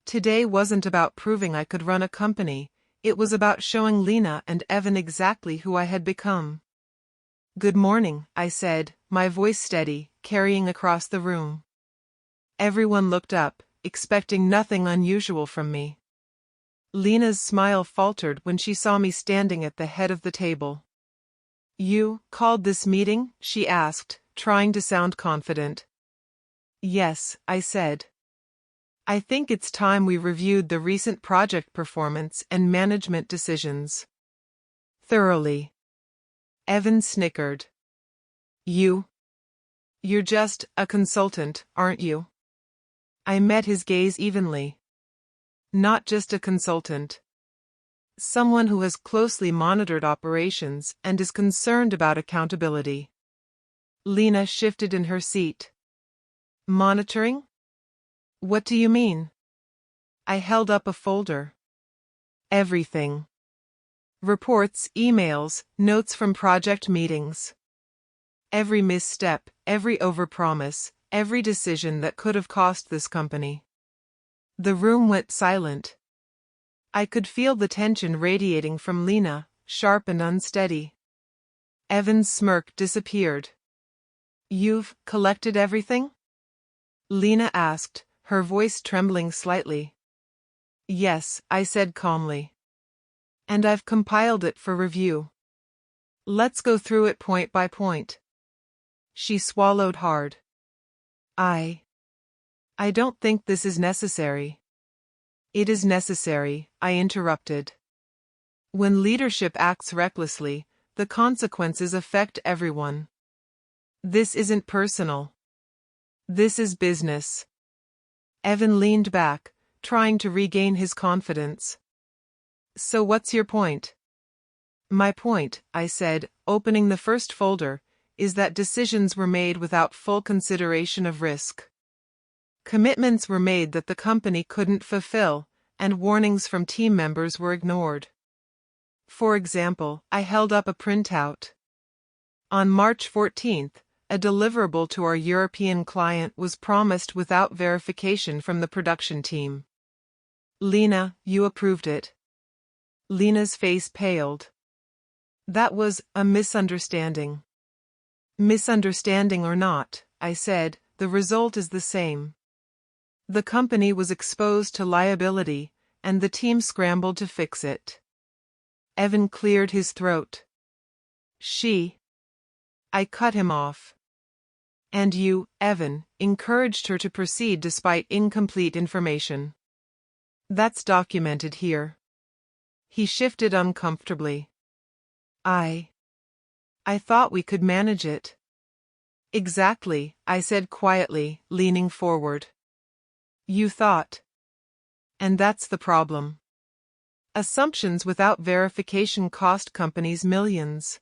Today wasn't about proving I could run a company, it was about showing Lena and Evan exactly who I had become. "Good morning," I said, my voice steady, carrying across the room. Everyone looked up, expecting nothing unusual from me. Lena's smile faltered when she saw me standing at the head of the table. "You called this meeting?" she asked, trying to sound confident. "Yes," I said. "I think it's time we reviewed the recent project performance and management decisions. Thoroughly." Evan snickered. You're just a consultant, aren't you?" I met his gaze evenly. "Not just a consultant. Someone who has closely monitored operations and is concerned about accountability." Lena shifted in her seat. "Monitoring? What do you mean?" I held up a folder. "Everything. Reports, emails, notes from project meetings. Every misstep, every overpromise, every decision that could have cost this company." The room went silent. I could feel the tension radiating from Lena, sharp and unsteady. Evan's smirk disappeared. "You've collected everything?" Lena asked, her voice trembling slightly. "Yes," I said calmly. "And I've compiled it for review. Let's go through it point by point." She swallowed hard. I don't think this is necessary." "It is necessary," I interrupted. "When leadership acts recklessly, the consequences affect everyone. This isn't personal. This is business." Evan leaned back, trying to regain his confidence. "So what's your point?" "My point," I said, opening the first folder, "is that decisions were made without full consideration of risk. Commitments were made that the company couldn't fulfill, and warnings from team members were ignored. For example, I held up a printout. On March 14th, a deliverable to our European client was promised without verification from the production team. Lena, you approved it." Lena's face paled. "That was a misunderstanding." "Misunderstanding or not," I said, "the result is the same. The company was exposed to liability, and the team scrambled to fix it." Evan cleared his throat. I cut him off. And you, Evan, encouraged her to proceed despite incomplete information. That's documented here. He shifted uncomfortably. I thought we could manage it. Exactly, I said quietly, leaning forward. You thought. And that's the problem. Assumptions without verification cost companies millions.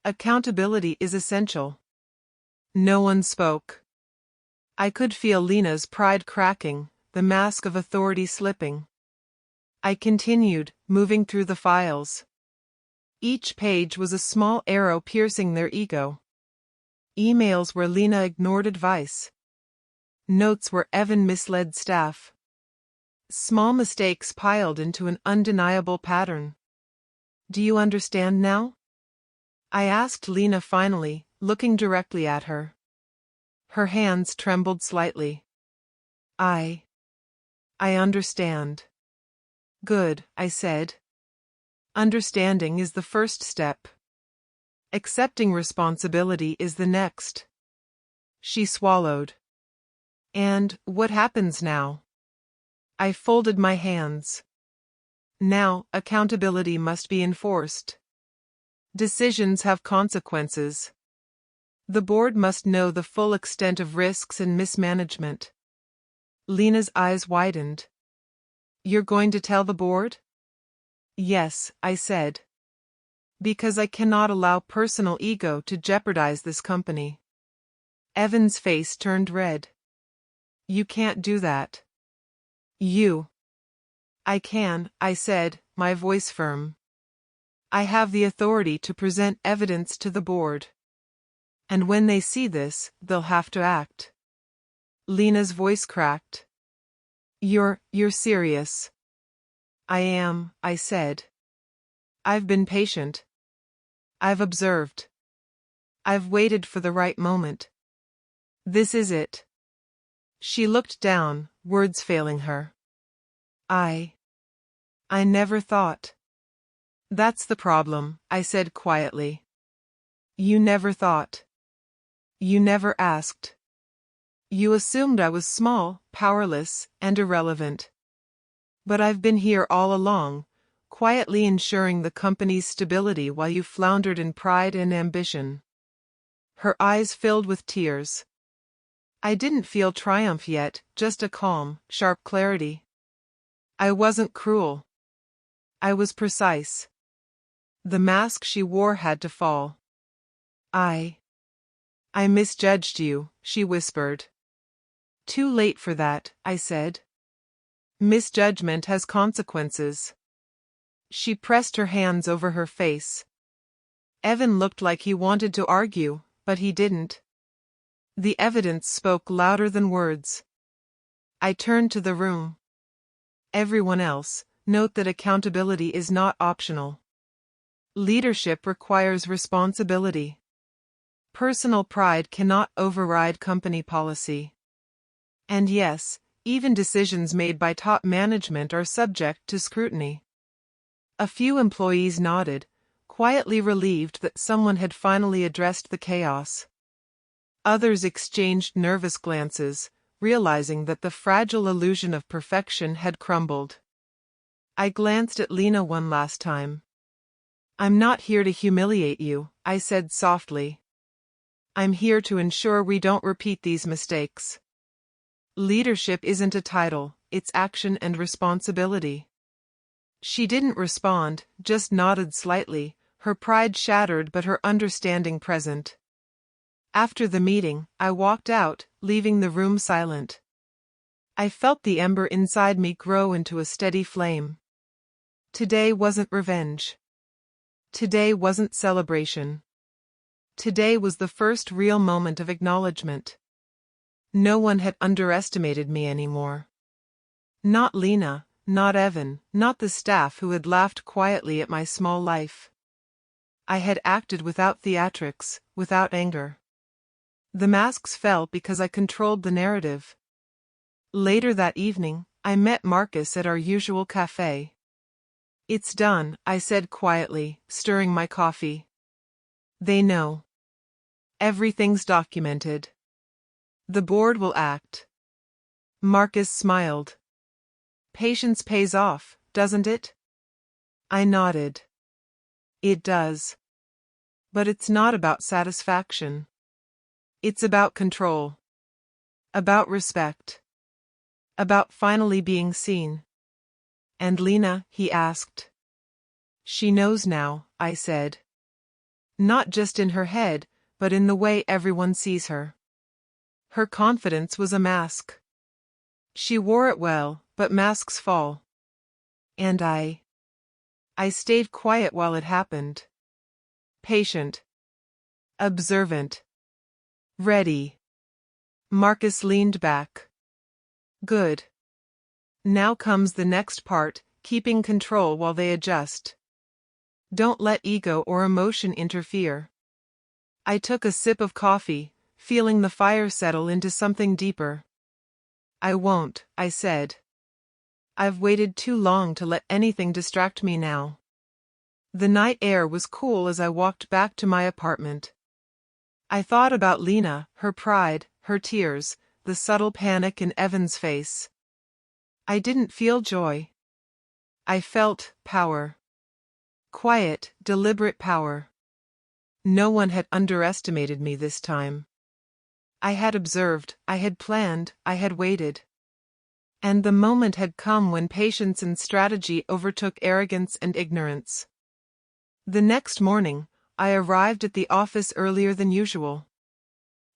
Accountability is essential. No one spoke. I could feel Lena's pride cracking, the mask of authority slipping. I continued, moving through the files. Each page was a small arrow piercing their ego. Emails where Lena ignored advice. Notes where Evan misled staff. Small mistakes piled into an undeniable pattern. Do you understand now? I asked Lena finally, looking directly at her. Her hands trembled slightly. I understand. Good, I said. Understanding is the first step. Accepting responsibility is the next. She swallowed. And what happens now? I folded my hands. Now, accountability must be enforced. Decisions have consequences. The board must know the full extent of risks and mismanagement. Lena's eyes widened. You're going to tell the board? Yes, I said. Because I cannot allow personal ego to jeopardize this company. Evan's face turned red. You can't do that. I can, I said, my voice firm. I have the authority to present evidence to the board. And when they see this, they'll have to act. Lena's voice cracked. You're serious. I am, I said. I've been patient. I've observed. I've waited for the right moment. This is it. She looked down, words failing her. I never thought. That's the problem, I said quietly. You never thought. You never asked. You assumed I was small, powerless, and irrelevant. But I've been here all along, quietly ensuring the company's stability while you floundered in pride and ambition. Her eyes filled with tears. I didn't feel triumph yet, just a calm, sharp clarity. I wasn't cruel. I was precise. The mask she wore had to fall. I misjudged you, she whispered. Too late for that, I said. Misjudgment has consequences. She pressed her hands over her face. Evan looked like he wanted to argue, but he didn't. The evidence spoke louder than words. I turned to the room. Everyone else, note that accountability is not optional. Leadership requires responsibility. Personal pride cannot override company policy. And yes, even decisions made by top management are subject to scrutiny. A few employees nodded, quietly relieved that someone had finally addressed the chaos. Others exchanged nervous glances, realizing that the fragile illusion of perfection had crumbled. I glanced at Lena one last time. I'm not here to humiliate you, I said softly. I'm here to ensure we don't repeat these mistakes. Leadership isn't a title, it's action and responsibility. She didn't respond, just nodded slightly, her pride shattered but her understanding present. After the meeting, I walked out, leaving the room silent. I felt the ember inside me grow into a steady flame. Today wasn't revenge. Today wasn't celebration. Today was the first real moment of acknowledgement. No one had underestimated me anymore. Not Lena, not Evan, not the staff who had laughed quietly at my small life. I had acted without theatrics, without anger. The masks fell because I controlled the narrative. Later that evening, I met Marcus at our usual cafe. It's done, I said quietly, stirring my coffee. They know. Everything's documented. The board will act. Marcus smiled. Patience pays off, doesn't it? I nodded. It does. But it's not about satisfaction. It's about control. About respect. About finally being seen. And Lena, he asked. She knows now, I said. Not just in her head, but in the way everyone sees her. Her confidence was a mask. She wore it well, but masks fall. And I stayed quiet while it happened. Patient. Observant. Ready. Marcus leaned back. Good. Now comes the next part, keeping control while they adjust. Don't let ego or emotion interfere. I took a sip of coffee, feeling the fire settle into something deeper. I won't, I said. I've waited too long to let anything distract me now. The night air was cool as I walked back to my apartment. I thought about Lena, her pride, her tears, the subtle panic in Evan's face. I didn't feel joy. I felt power. Quiet, deliberate power. No one had underestimated me this time. I had observed, I had planned, I had waited. And the moment had come when patience and strategy overtook arrogance and ignorance. The next morning, I arrived at the office earlier than usual.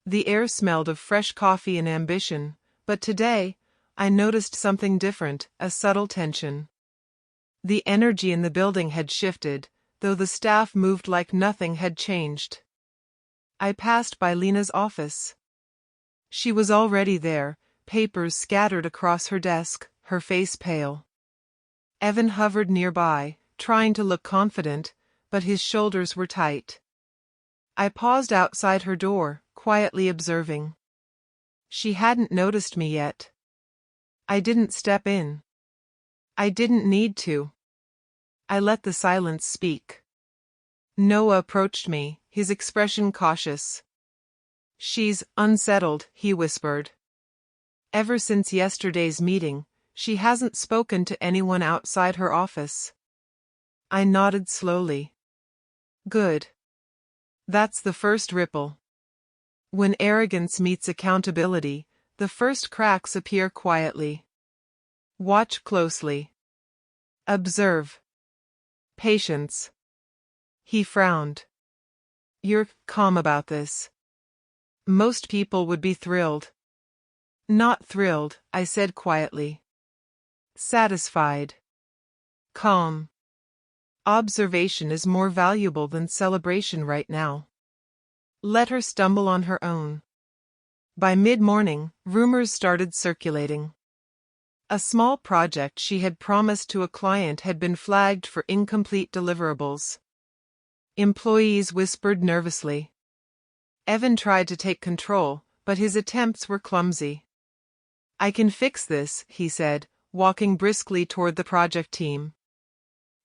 The air smelled of fresh coffee and ambition, but today, I noticed something different, a subtle tension. The energy in the building had shifted, though the staff moved like nothing had changed. I passed by Lena's office. She was already there, papers scattered across her desk, her face pale. Evan hovered nearby, trying to look confident, but his shoulders were tight. I paused outside her door, quietly observing. She hadn't noticed me yet. I didn't step in. I didn't need to. I let the silence speak. Noah approached me, his expression cautious. She's unsettled, he whispered. Ever since yesterday's meeting, she hasn't spoken to anyone outside her office. I nodded slowly. Good. That's the first ripple. When arrogance meets accountability, the first cracks appear quietly. Watch closely. Observe. Patience. He frowned. You're calm about this. Most people would be thrilled. Not thrilled, I said quietly. Satisfied. Calm. Observation is more valuable than celebration right now. Let her stumble on her own. By mid-morning, rumors started circulating. A small project she had promised to a client had been flagged for incomplete deliverables. Employees whispered nervously. Evan tried to take control, but his attempts were clumsy. I can fix this, he said, walking briskly toward the project team.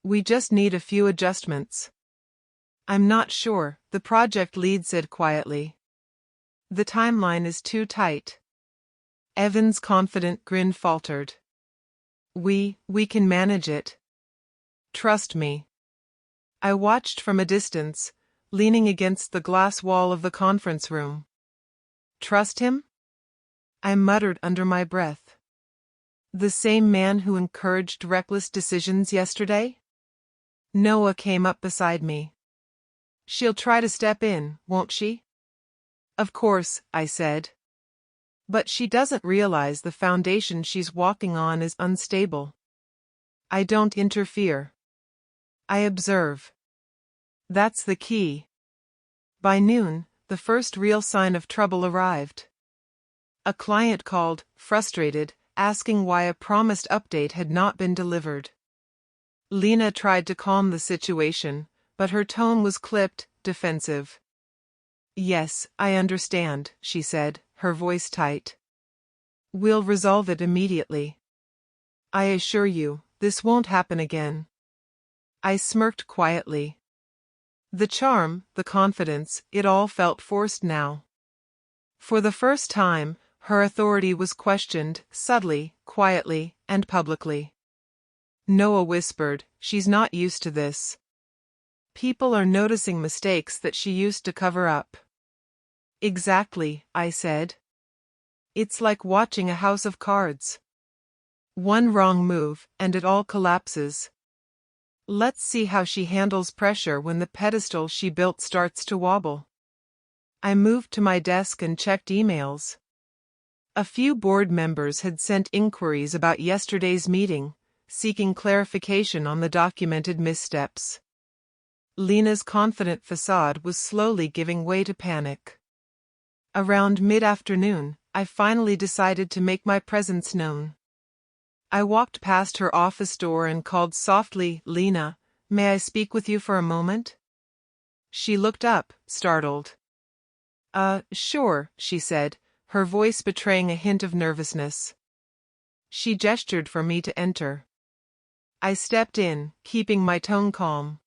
We just need a few adjustments. I'm not sure, the project lead said quietly. The timeline is too tight. Evan's confident grin faltered. We can manage it. Trust me. I watched from a distance, leaning against the glass wall of the conference room. Trust him? I muttered under my breath. The same man who encouraged reckless decisions yesterday? Noah came up beside me. She'll try to step in, won't she? Of course, I said. But she doesn't realize the foundation she's walking on is unstable. I don't interfere. I observe. That's the key. By noon, the first real sign of trouble arrived. A client called, frustrated, asking why a promised update had not been delivered. Lena tried to calm the situation, but her tone was clipped, defensive. Yes, I understand, she said, her voice tight. We'll resolve it immediately. I assure you, this won't happen again. I smirked quietly. The charm, the confidence, it all felt forced now. For the first time, her authority was questioned, subtly, quietly, and publicly. Noah whispered, "She's not used to this. People are noticing mistakes that she used to cover up." "Exactly," I said. "It's like watching a house of cards. One wrong move, and it all collapses. Let's see how she handles pressure when the pedestal she built starts to wobble." I moved to my desk and checked emails. A few board members had sent inquiries about yesterday's meeting, seeking clarification on the documented missteps. Lena's confident facade was slowly giving way to panic. Around mid-afternoon, I finally decided to make my presence known. I walked past her office door and called softly, "Lena, may I speak with you for a moment?" She looked up, startled. Sure," she said, her voice betraying a hint of nervousness. She gestured for me to enter. I stepped in, keeping my tone calm.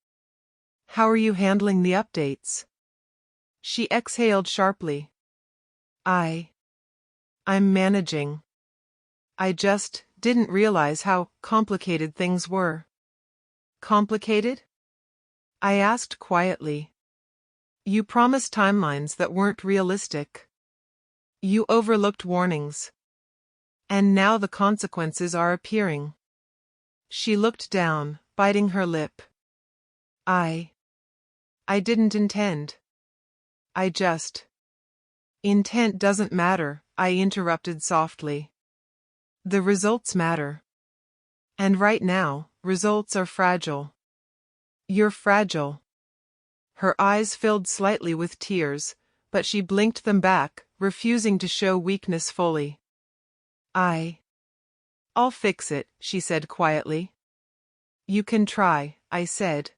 "How are you handling the updates?" She exhaled sharply. I'm managing. I just didn't realize how complicated things were." "Complicated?" I asked quietly. "You promised timelines that weren't realistic. You overlooked warnings. And now the consequences are appearing." She looked down, biting her lip. I didn't intend. I just. Intent doesn't matter," I interrupted softly. "The results matter. And right now, results are fragile." "You're fragile." Her eyes filled slightly with tears, but she blinked them back, refusing to show weakness fully. "I'll fix it," she said quietly. "You can try," I said.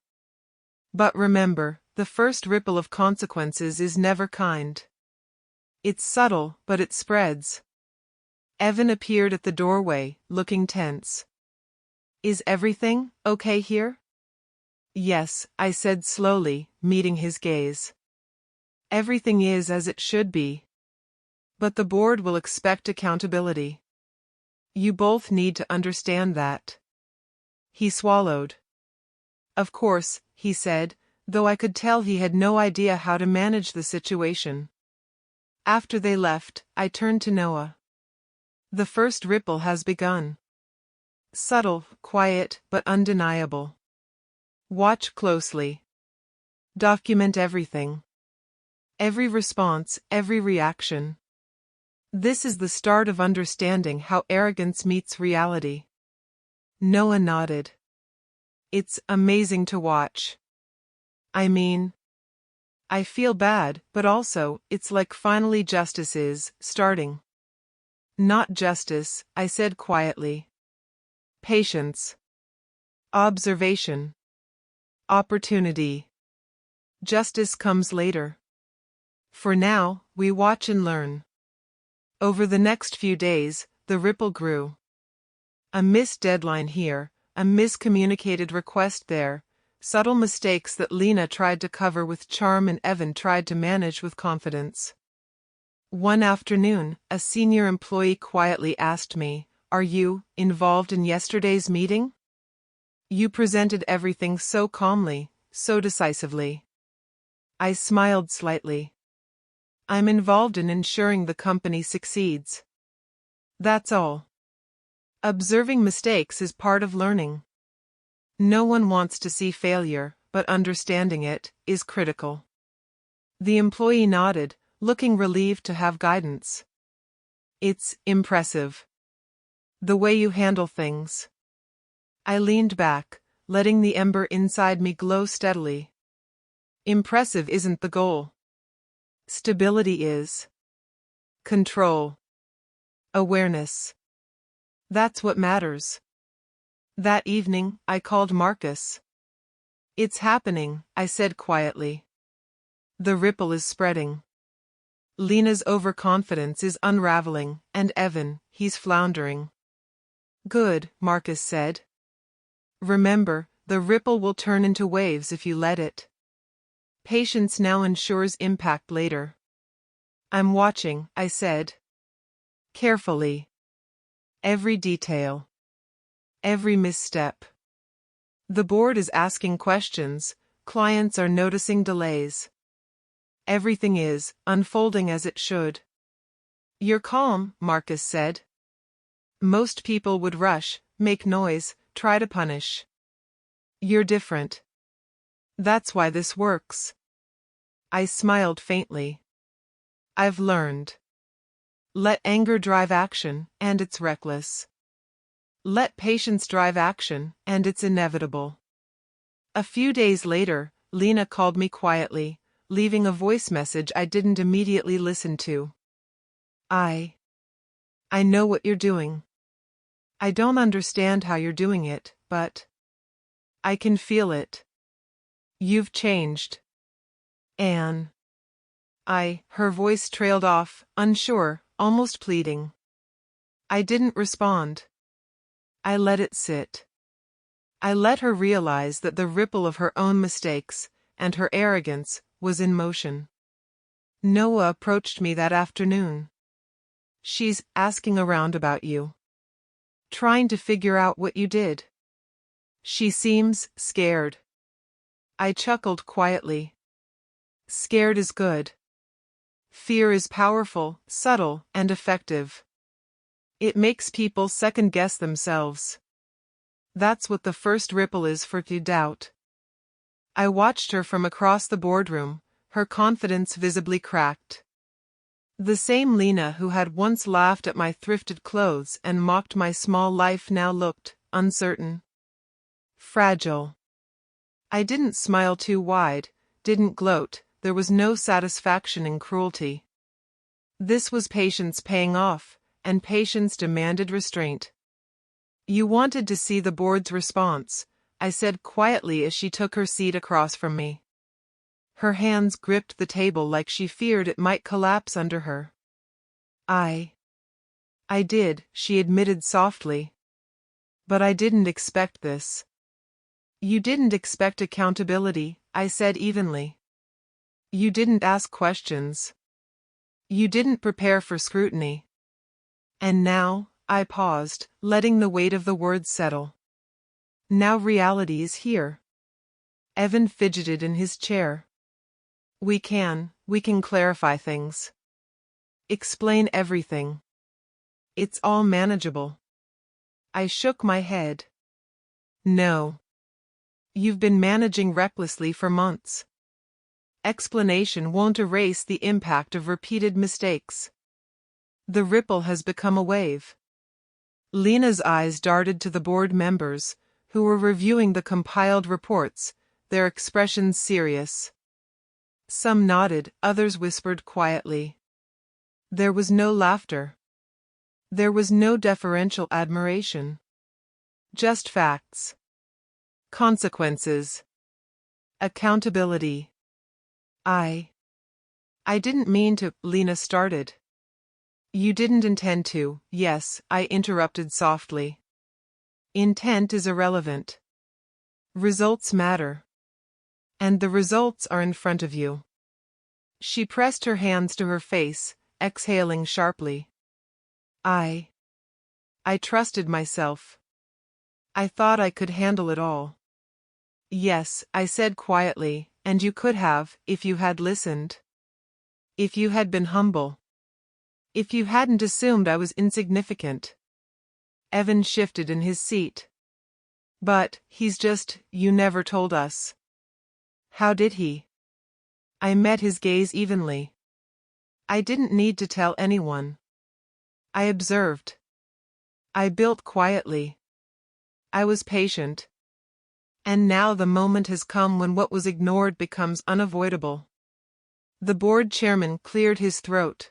"But remember, the first ripple of consequences is never kind. It's subtle, but it spreads." Evan appeared at the doorway, looking tense. "Is everything okay here?" "Yes," I said slowly, meeting his gaze. "Everything is as it should be. But the board will expect accountability. You both need to understand that." He swallowed. "Of course," he said, though I could tell he had no idea how to manage the situation. After they left, I turned to Noah. "The first ripple has begun. Subtle, quiet, but undeniable. Watch closely. Document everything. Every response, every reaction. This is the start of understanding how arrogance meets reality." Noah nodded. "It's amazing to watch. I mean, I feel bad, but also, it's like finally justice is starting." "Not justice," I said quietly. "Patience. Observation. Opportunity. Justice comes later. For now, we watch and learn." Over the next few days, the ripple grew. A missed deadline here, a miscommunicated request there, subtle mistakes that Lena tried to cover with charm and Evan tried to manage with confidence. One afternoon, a senior employee quietly asked me, "Are you involved in yesterday's meeting? You presented everything so calmly, so decisively." I smiled slightly. "I'm involved in ensuring the company succeeds. That's all. Observing mistakes is part of learning. No one wants to see failure, but understanding it is critical." The employee nodded, looking relieved to have guidance. "It's impressive. The way you handle things." I leaned back, letting the ember inside me glow steadily. Impressive isn't the goal. Stability is. Control. Awareness. That's what matters. That evening, I called Marcus. "It's happening," I said quietly. "The ripple is spreading. Lena's overconfidence is unraveling, and Evan, he's floundering." "Good," Marcus said. "Remember, the ripple will turn into waves if you let it." Patience now ensures impact later. I'm watching, I said. Carefully. Every detail. Every misstep. The board is asking questions, clients are noticing delays. Everything is unfolding as it should. You're calm, Marcus said. Most people would rush, make noise, try to punish. You're different. That's why this works. I smiled faintly. I've learned. Let anger drive action, and it's reckless. Let patience drive action, and it's inevitable. A few days later, Lena called me quietly, leaving a voice message I didn't immediately listen to. I know what you're doing. I don't understand how you're doing it, but I can feel it. You've changed. Anne. Her voice trailed off, unsure, almost pleading. I didn't respond. I let it sit. I let her realize that the ripple of her own mistakes, and her arrogance, was in motion. Noah approached me that afternoon. She's asking around about you. Trying to figure out what you did. She seems scared. I chuckled quietly. Scared is good. Fear is powerful, subtle, and effective. It makes people second-guess themselves. That's what the first ripple is for doubt. I watched her from across the boardroom, her confidence visibly cracked. The same Lena who had once laughed at my thrifted clothes and mocked my small life now looked uncertain. Fragile. I didn't smile too wide, didn't gloat, there was no satisfaction in cruelty. This was patience paying off, and patience demanded restraint. You wanted to see the board's response, I said quietly as she took her seat across from me. Her hands gripped the table like she feared it might collapse under her. I did, she admitted softly. But I didn't expect this. You didn't expect accountability, I said evenly. You didn't ask questions. You didn't prepare for scrutiny. And now, I paused, letting the weight of the words settle. Now reality is here. Evan fidgeted in his chair. We can clarify things. Explain everything. It's all manageable. I shook my head. No. You've been managing recklessly for months. Explanation won't erase the impact of repeated mistakes. The ripple has become a wave. Lena's eyes darted to the board members, who were reviewing the compiled reports, their expressions serious. Some nodded, others whispered quietly. There was no laughter. There was no deferential admiration. Just facts. Consequences. Accountability. I didn't mean to, Lena started. You didn't intend to, yes, I interrupted softly. Intent is irrelevant. Results matter. And the results are in front of you. She pressed her hands to her face, exhaling sharply. I trusted myself. I thought I could handle it all. Yes, I said quietly, and you could have, if you had listened. If you had been humble. If you hadn't assumed I was insignificant. Evan shifted in his seat. But, you never told us. How did he? I met his gaze evenly. I didn't need to tell anyone. I observed. I built quietly. I was patient. And now the moment has come when what was ignored becomes unavoidable. The board chairman cleared his throat.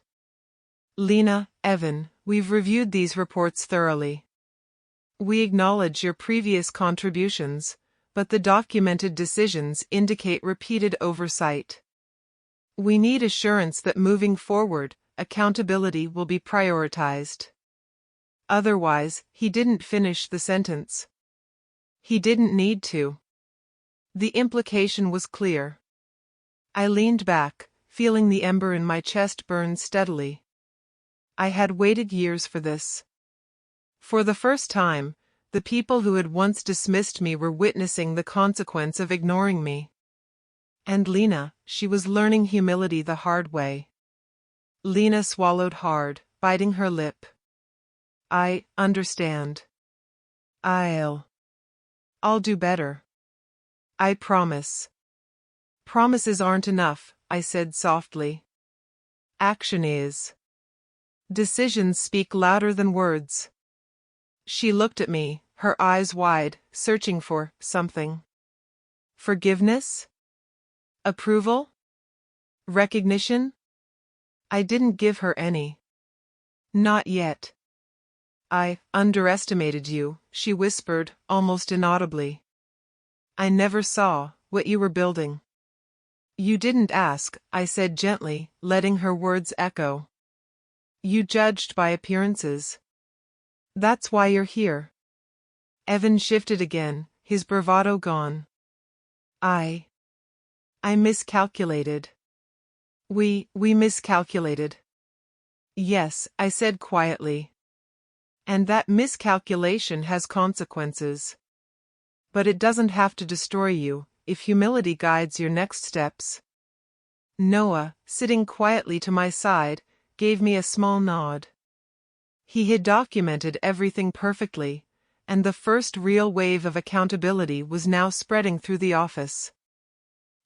Lena, Evan, we've reviewed these reports thoroughly. We acknowledge your previous contributions, but the documented decisions indicate repeated oversight. We need assurance that moving forward, accountability will be prioritized. Otherwise, he didn't finish the sentence. He didn't need to. The implication was clear. I leaned back, feeling the ember in my chest burn steadily. I had waited years for this. For the first time, the people who had once dismissed me were witnessing the consequence of ignoring me. And Lena, she was learning humility the hard way. Lena swallowed hard, biting her lip. I understand. I'll do better. I promise. Promises aren't enough, I said softly. Action is. Decisions speak louder than words. She looked at me, her eyes wide, searching for something. Forgiveness? Approval? Recognition? I didn't give her any. Not yet. I underestimated you, she whispered, almost inaudibly. I never saw what you were building. You didn't ask, I said gently, letting her words echo. You judged by appearances. That's why you're here. Evan shifted again, his bravado gone. I miscalculated. We miscalculated. Yes, I said quietly. And that miscalculation has consequences. But it doesn't have to destroy you, if humility guides your next steps. Noah, sitting quietly to my side, gave me a small nod. He had documented everything perfectly, and the first real wave of accountability was now spreading through the office.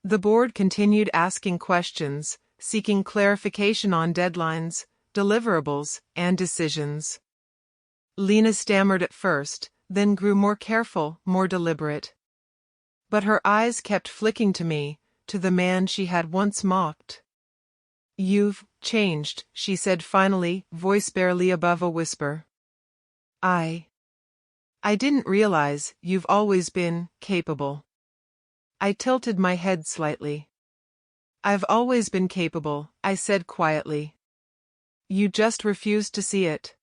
The board continued asking questions, seeking clarification on deadlines, deliverables, and decisions. Lena stammered at first, then grew more careful, more deliberate. But her eyes kept flicking to me, to the man she had once mocked. You've changed, she said finally, voice barely above a whisper. I didn't realize you've always been capable. I tilted my head slightly. I've always been capable, I said quietly. You just refused to see it.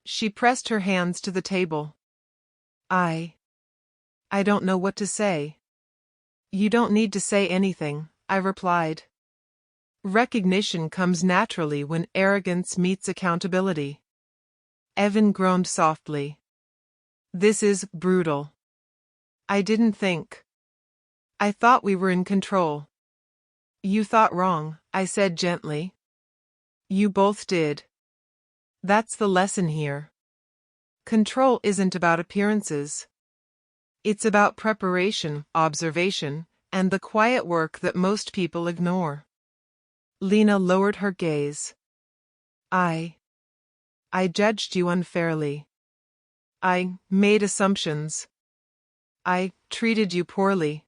She pressed her hands to the table. I don't know what to say. You don't need to say anything, I replied. Recognition comes naturally when arrogance meets accountability. Evan groaned softly. This is brutal. I didn't think. I thought we were in control. You thought wrong, I said gently. You both did. That's the lesson here. Control isn't about appearances. It's about preparation, observation, and the quiet work that most people ignore. Lena lowered her gaze. I judged you unfairly. I made assumptions. I treated you poorly.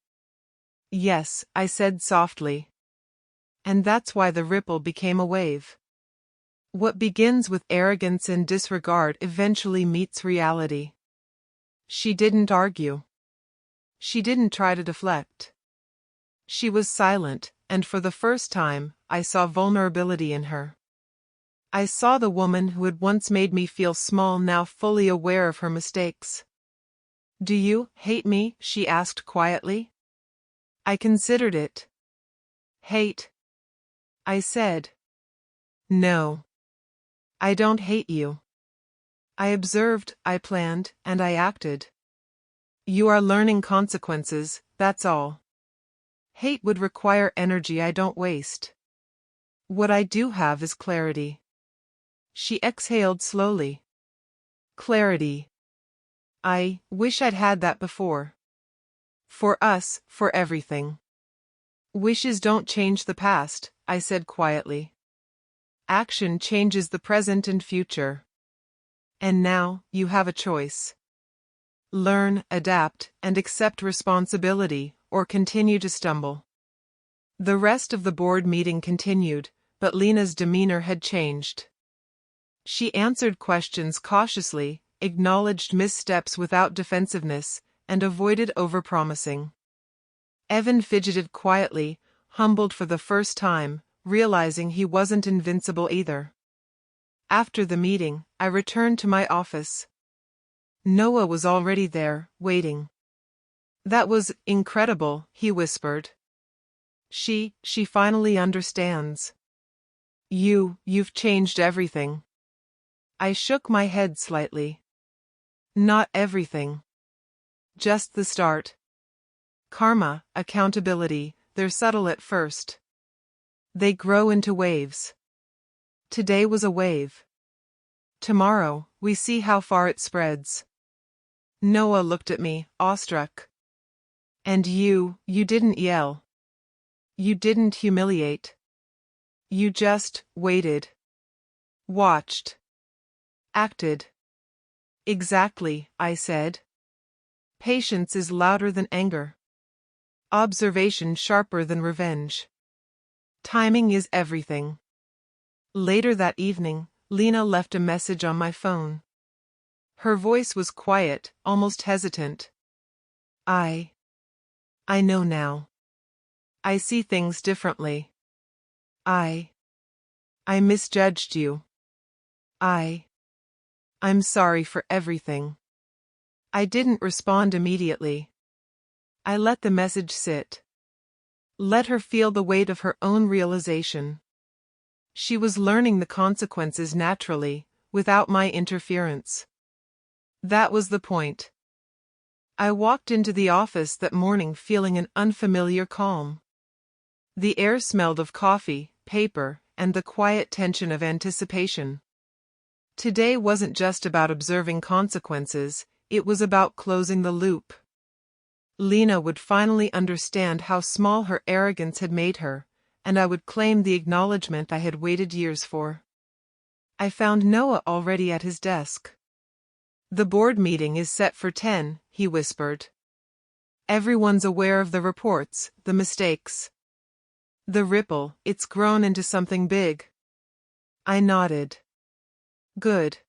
Yes, I said softly. And that's why the ripple became a wave. What begins with arrogance and disregard eventually meets reality. She didn't argue. She didn't try to deflect. She was silent, and for the first time, I saw vulnerability in her. I saw the woman who had once made me feel small now fully aware of her mistakes. Do you hate me? She asked quietly. I considered it. Hate? I said. No. I don't hate you. I observed, I planned, and I acted. You are learning consequences, that's all. Hate would require energy I don't waste. What I do have is clarity. She exhaled slowly. Clarity. I wish I'd had that before. For us, for everything. Wishes don't change the past, I said quietly. Action changes the present and future. And now, you have a choice. Learn, adapt, and accept responsibility, or continue to stumble. The rest of the board meeting continued, but Lena's demeanor had changed. She answered questions cautiously, acknowledged missteps without defensiveness, and avoided overpromising. Evan fidgeted quietly, humbled for the first time, realizing he wasn't invincible either. After the meeting, I returned to my office. Noah was already there, waiting. That was incredible, he whispered. She finally understands. You've changed everything. I shook my head slightly. Not everything. Just the start. Karma, accountability, they're subtle at first. They grow into waves. Today was a wave. Tomorrow, we see how far it spreads. Noah looked at me, awestruck. And you didn't yell. You didn't humiliate. You just waited. Watched. Acted. Exactly, I said. Patience is louder than anger. Observation sharper than revenge. Timing is everything. Later that evening, Lena left a message on my phone. Her voice was quiet, almost hesitant. I know now. I see things differently. I misjudged you. I'm sorry for everything. I didn't respond immediately. I let the message sit. Let her feel the weight of her own realization. She was learning the consequences naturally, without my interference. That was the point. I walked into the office that morning feeling an unfamiliar calm. The air smelled of coffee, paper, and the quiet tension of anticipation. Today wasn't just about observing consequences, it was about closing the loop. Lena would finally understand how small her arrogance had made her, and I would claim the acknowledgement I had waited years for. I found Noah already at his desk. The board meeting is set for 10, he whispered. Everyone's aware of the reports, the mistakes. The ripple, it's grown into something big. I nodded. Good.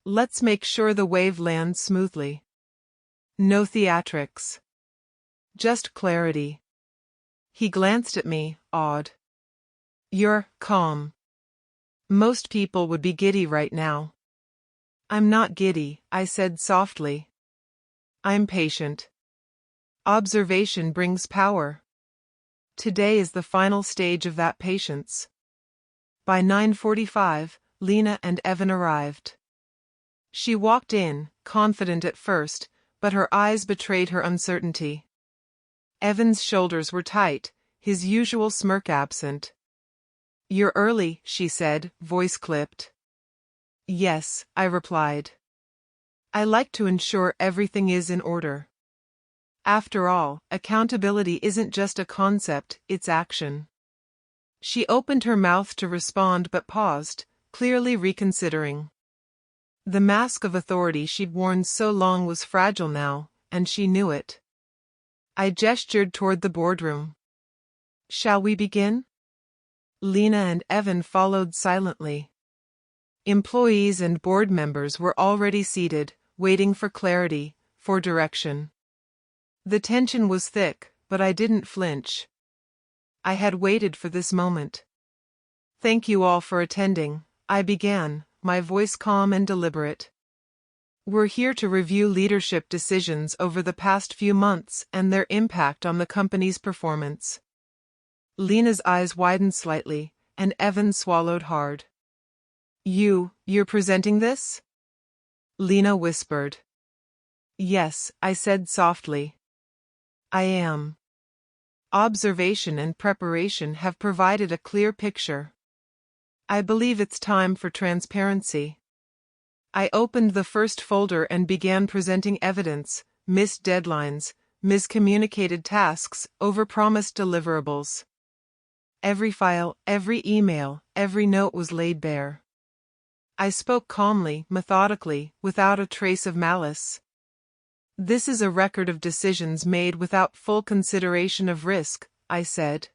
Let's make sure the wave lands smoothly. No theatrics. Just clarity. He glanced at me, awed. You're calm. Most people would be giddy right now. I'm not giddy, I said softly. I'm patient. Observation brings power. Today is the final stage of that patience. By 9:45, Lena and Evan arrived. She walked in, confident at first, but her eyes betrayed her uncertainty. Evan's shoulders were tight, his usual smirk absent. You're early, she said, voice clipped. Yes, I replied. I like to ensure everything is in order. After all, accountability isn't just a concept, it's action. She opened her mouth to respond but paused, clearly reconsidering. The mask of authority she'd worn so long was fragile now, and she knew it. I gestured toward the boardroom. Shall we begin? Lena and Evan followed silently. Employees and board members were already seated, waiting for clarity, for direction. The tension was thick, but I didn't flinch. I had waited for this moment. Thank you all for attending, I began, my voice calm and deliberate. We're here to review leadership decisions over the past few months and their impact on the company's performance. Lena's eyes widened slightly, and Evan swallowed hard. You're presenting this? Lena whispered. Yes, I said softly. I am. Observation and preparation have provided a clear picture. I believe it's time for transparency. I opened the first folder and began presenting evidence, missed deadlines, miscommunicated tasks, overpromised deliverables. Every file, every email, every note was laid bare. I spoke calmly, methodically, without a trace of malice. This is a record of decisions made without full consideration of risk, I said.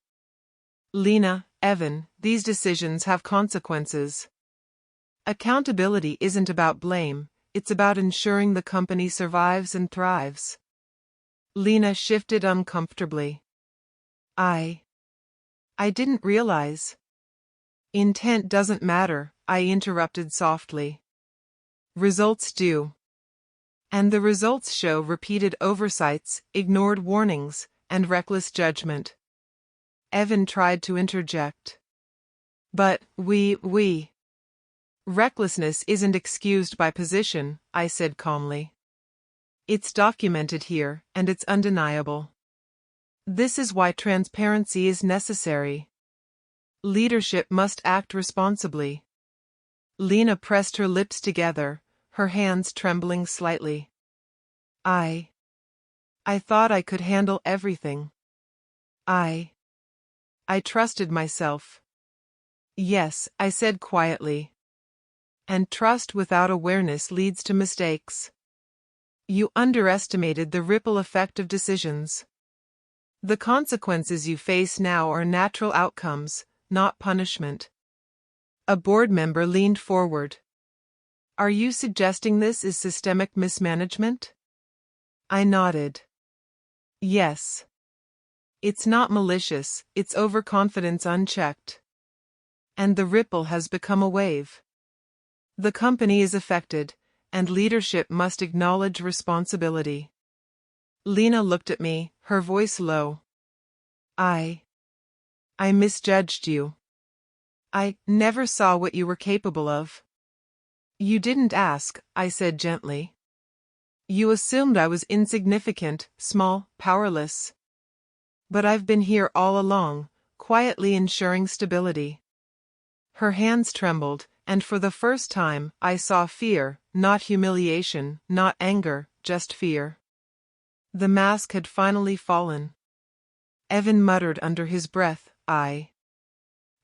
Lena, Evan, these decisions have consequences. Accountability isn't about blame, it's about ensuring the company survives and thrives. Lena shifted uncomfortably. I didn't realize. Intent doesn't matter, I interrupted softly. Results do. And the results show repeated oversights, ignored warnings, and reckless judgment. Evan tried to interject. But recklessness isn't excused by position, I said calmly. It's documented here, and it's undeniable. This is why transparency is necessary. Leadership must act responsibly. Lena pressed her lips together, her hands trembling slightly. I thought I could handle everything. I trusted myself. Yes, I said quietly. And trust without awareness leads to mistakes. You underestimated the ripple effect of decisions. The consequences you face now are natural outcomes, not punishment. A board member leaned forward. Are you suggesting this is systemic mismanagement? I nodded. Yes. It's not malicious, it's overconfidence unchecked. And the ripple has become a wave. The company is affected, and leadership must acknowledge responsibility. Lena looked at me, her voice low. I misjudged you. I never saw what you were capable of. You didn't ask, I said gently. You assumed I was insignificant, small, powerless. But I've been here all along, quietly ensuring stability. Her hands trembled, and for the first time, I saw fear, not humiliation, not anger, just fear. The mask had finally fallen. Evan muttered under his breath, I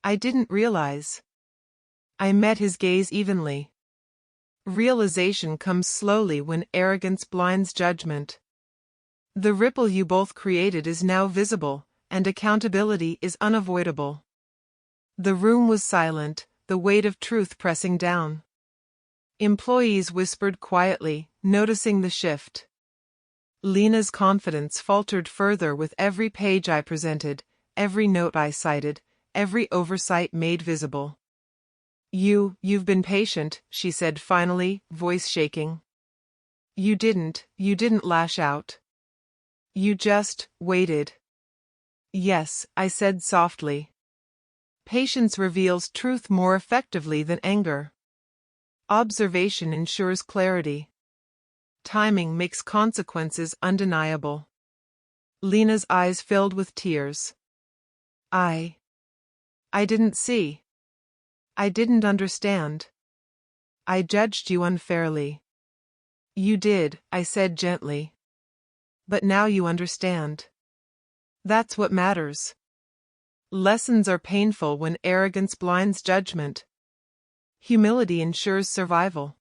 didn't realize. I met his gaze evenly. Realization comes slowly when arrogance blinds judgment. The ripple you both created is now visible, and accountability is unavoidable. The room was silent, the weight of truth pressing down. Employees whispered quietly, noticing the shift. Lena's confidence faltered further with every page I presented, every note I cited, every oversight made visible. You've been patient, she said finally, voice shaking. You didn't lash out. You just waited. Yes, I said softly. Patience reveals truth more effectively than anger. Observation ensures clarity. Timing makes consequences undeniable. Lena's eyes filled with tears. I didn't see. I didn't understand. I judged you unfairly. You did, I said gently. But now you understand. That's what matters. Lessons are painful when arrogance blinds judgment. Humility ensures survival.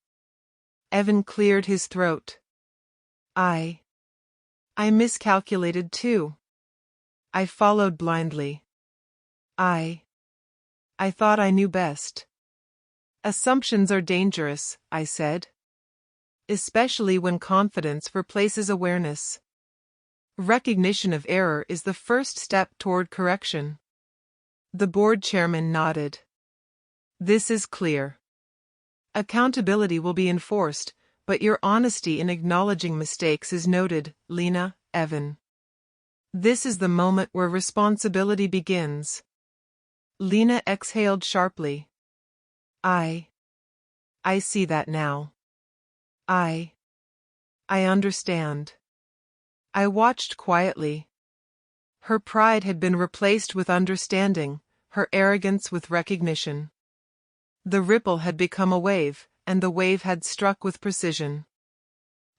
Evan cleared his throat. I miscalculated too. I followed blindly. I thought I knew best. Assumptions are dangerous, I said. Especially when confidence replaces awareness. Recognition of error is the first step toward correction. The board chairman nodded. This is clear. Accountability will be enforced, but your honesty in acknowledging mistakes is noted, Lena, Evan. This is the moment where responsibility begins. Lena exhaled sharply. I see that now. I understand. I watched quietly. Her pride had been replaced with understanding, her arrogance with recognition. The ripple had become a wave, and the wave had struck with precision.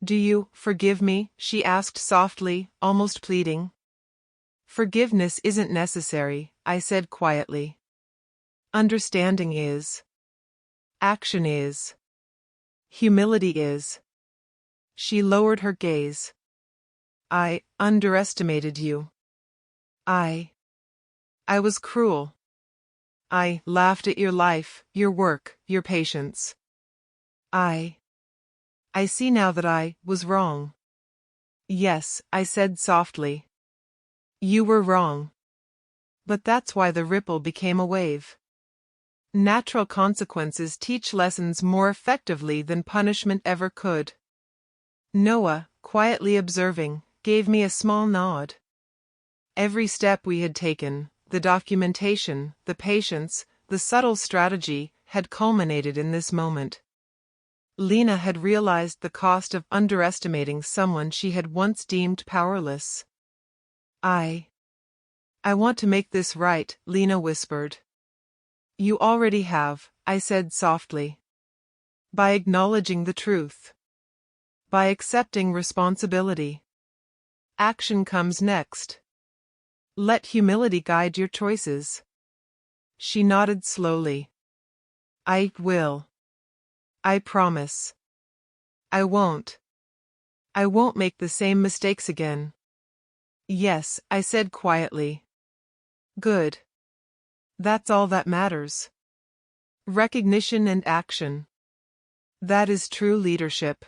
Do you forgive me? She asked softly, almost pleading. Forgiveness isn't necessary, I said quietly. Understanding is. Action is. Humility is. She lowered her gaze. I underestimated you. I was cruel. I laughed at your life, your work, your patience. I see now that I was wrong. Yes, I said softly. You were wrong. But that's why the ripple became a wave. Natural consequences teach lessons more effectively than punishment ever could. Noah, quietly observing, gave me a small nod. Every step we had taken, the documentation, the patience, the subtle strategy, had culminated in this moment. Lena had realized the cost of underestimating someone she had once deemed powerless. I want to make this right, Lena whispered. You already have, I said softly. By acknowledging the truth. By accepting responsibility. Action comes next. Let humility guide your choices. She nodded slowly. I will. I promise. I won't. I won't make the same mistakes again. Yes, I said quietly. Good. That's all that matters. Recognition and action. That is true leadership.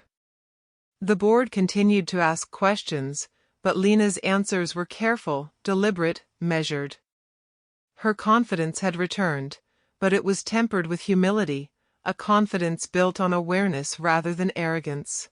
The board continued to ask questions, but Lena's answers were careful, deliberate, measured. Her confidence had returned, but it was tempered with humility, a confidence built on awareness rather than arrogance.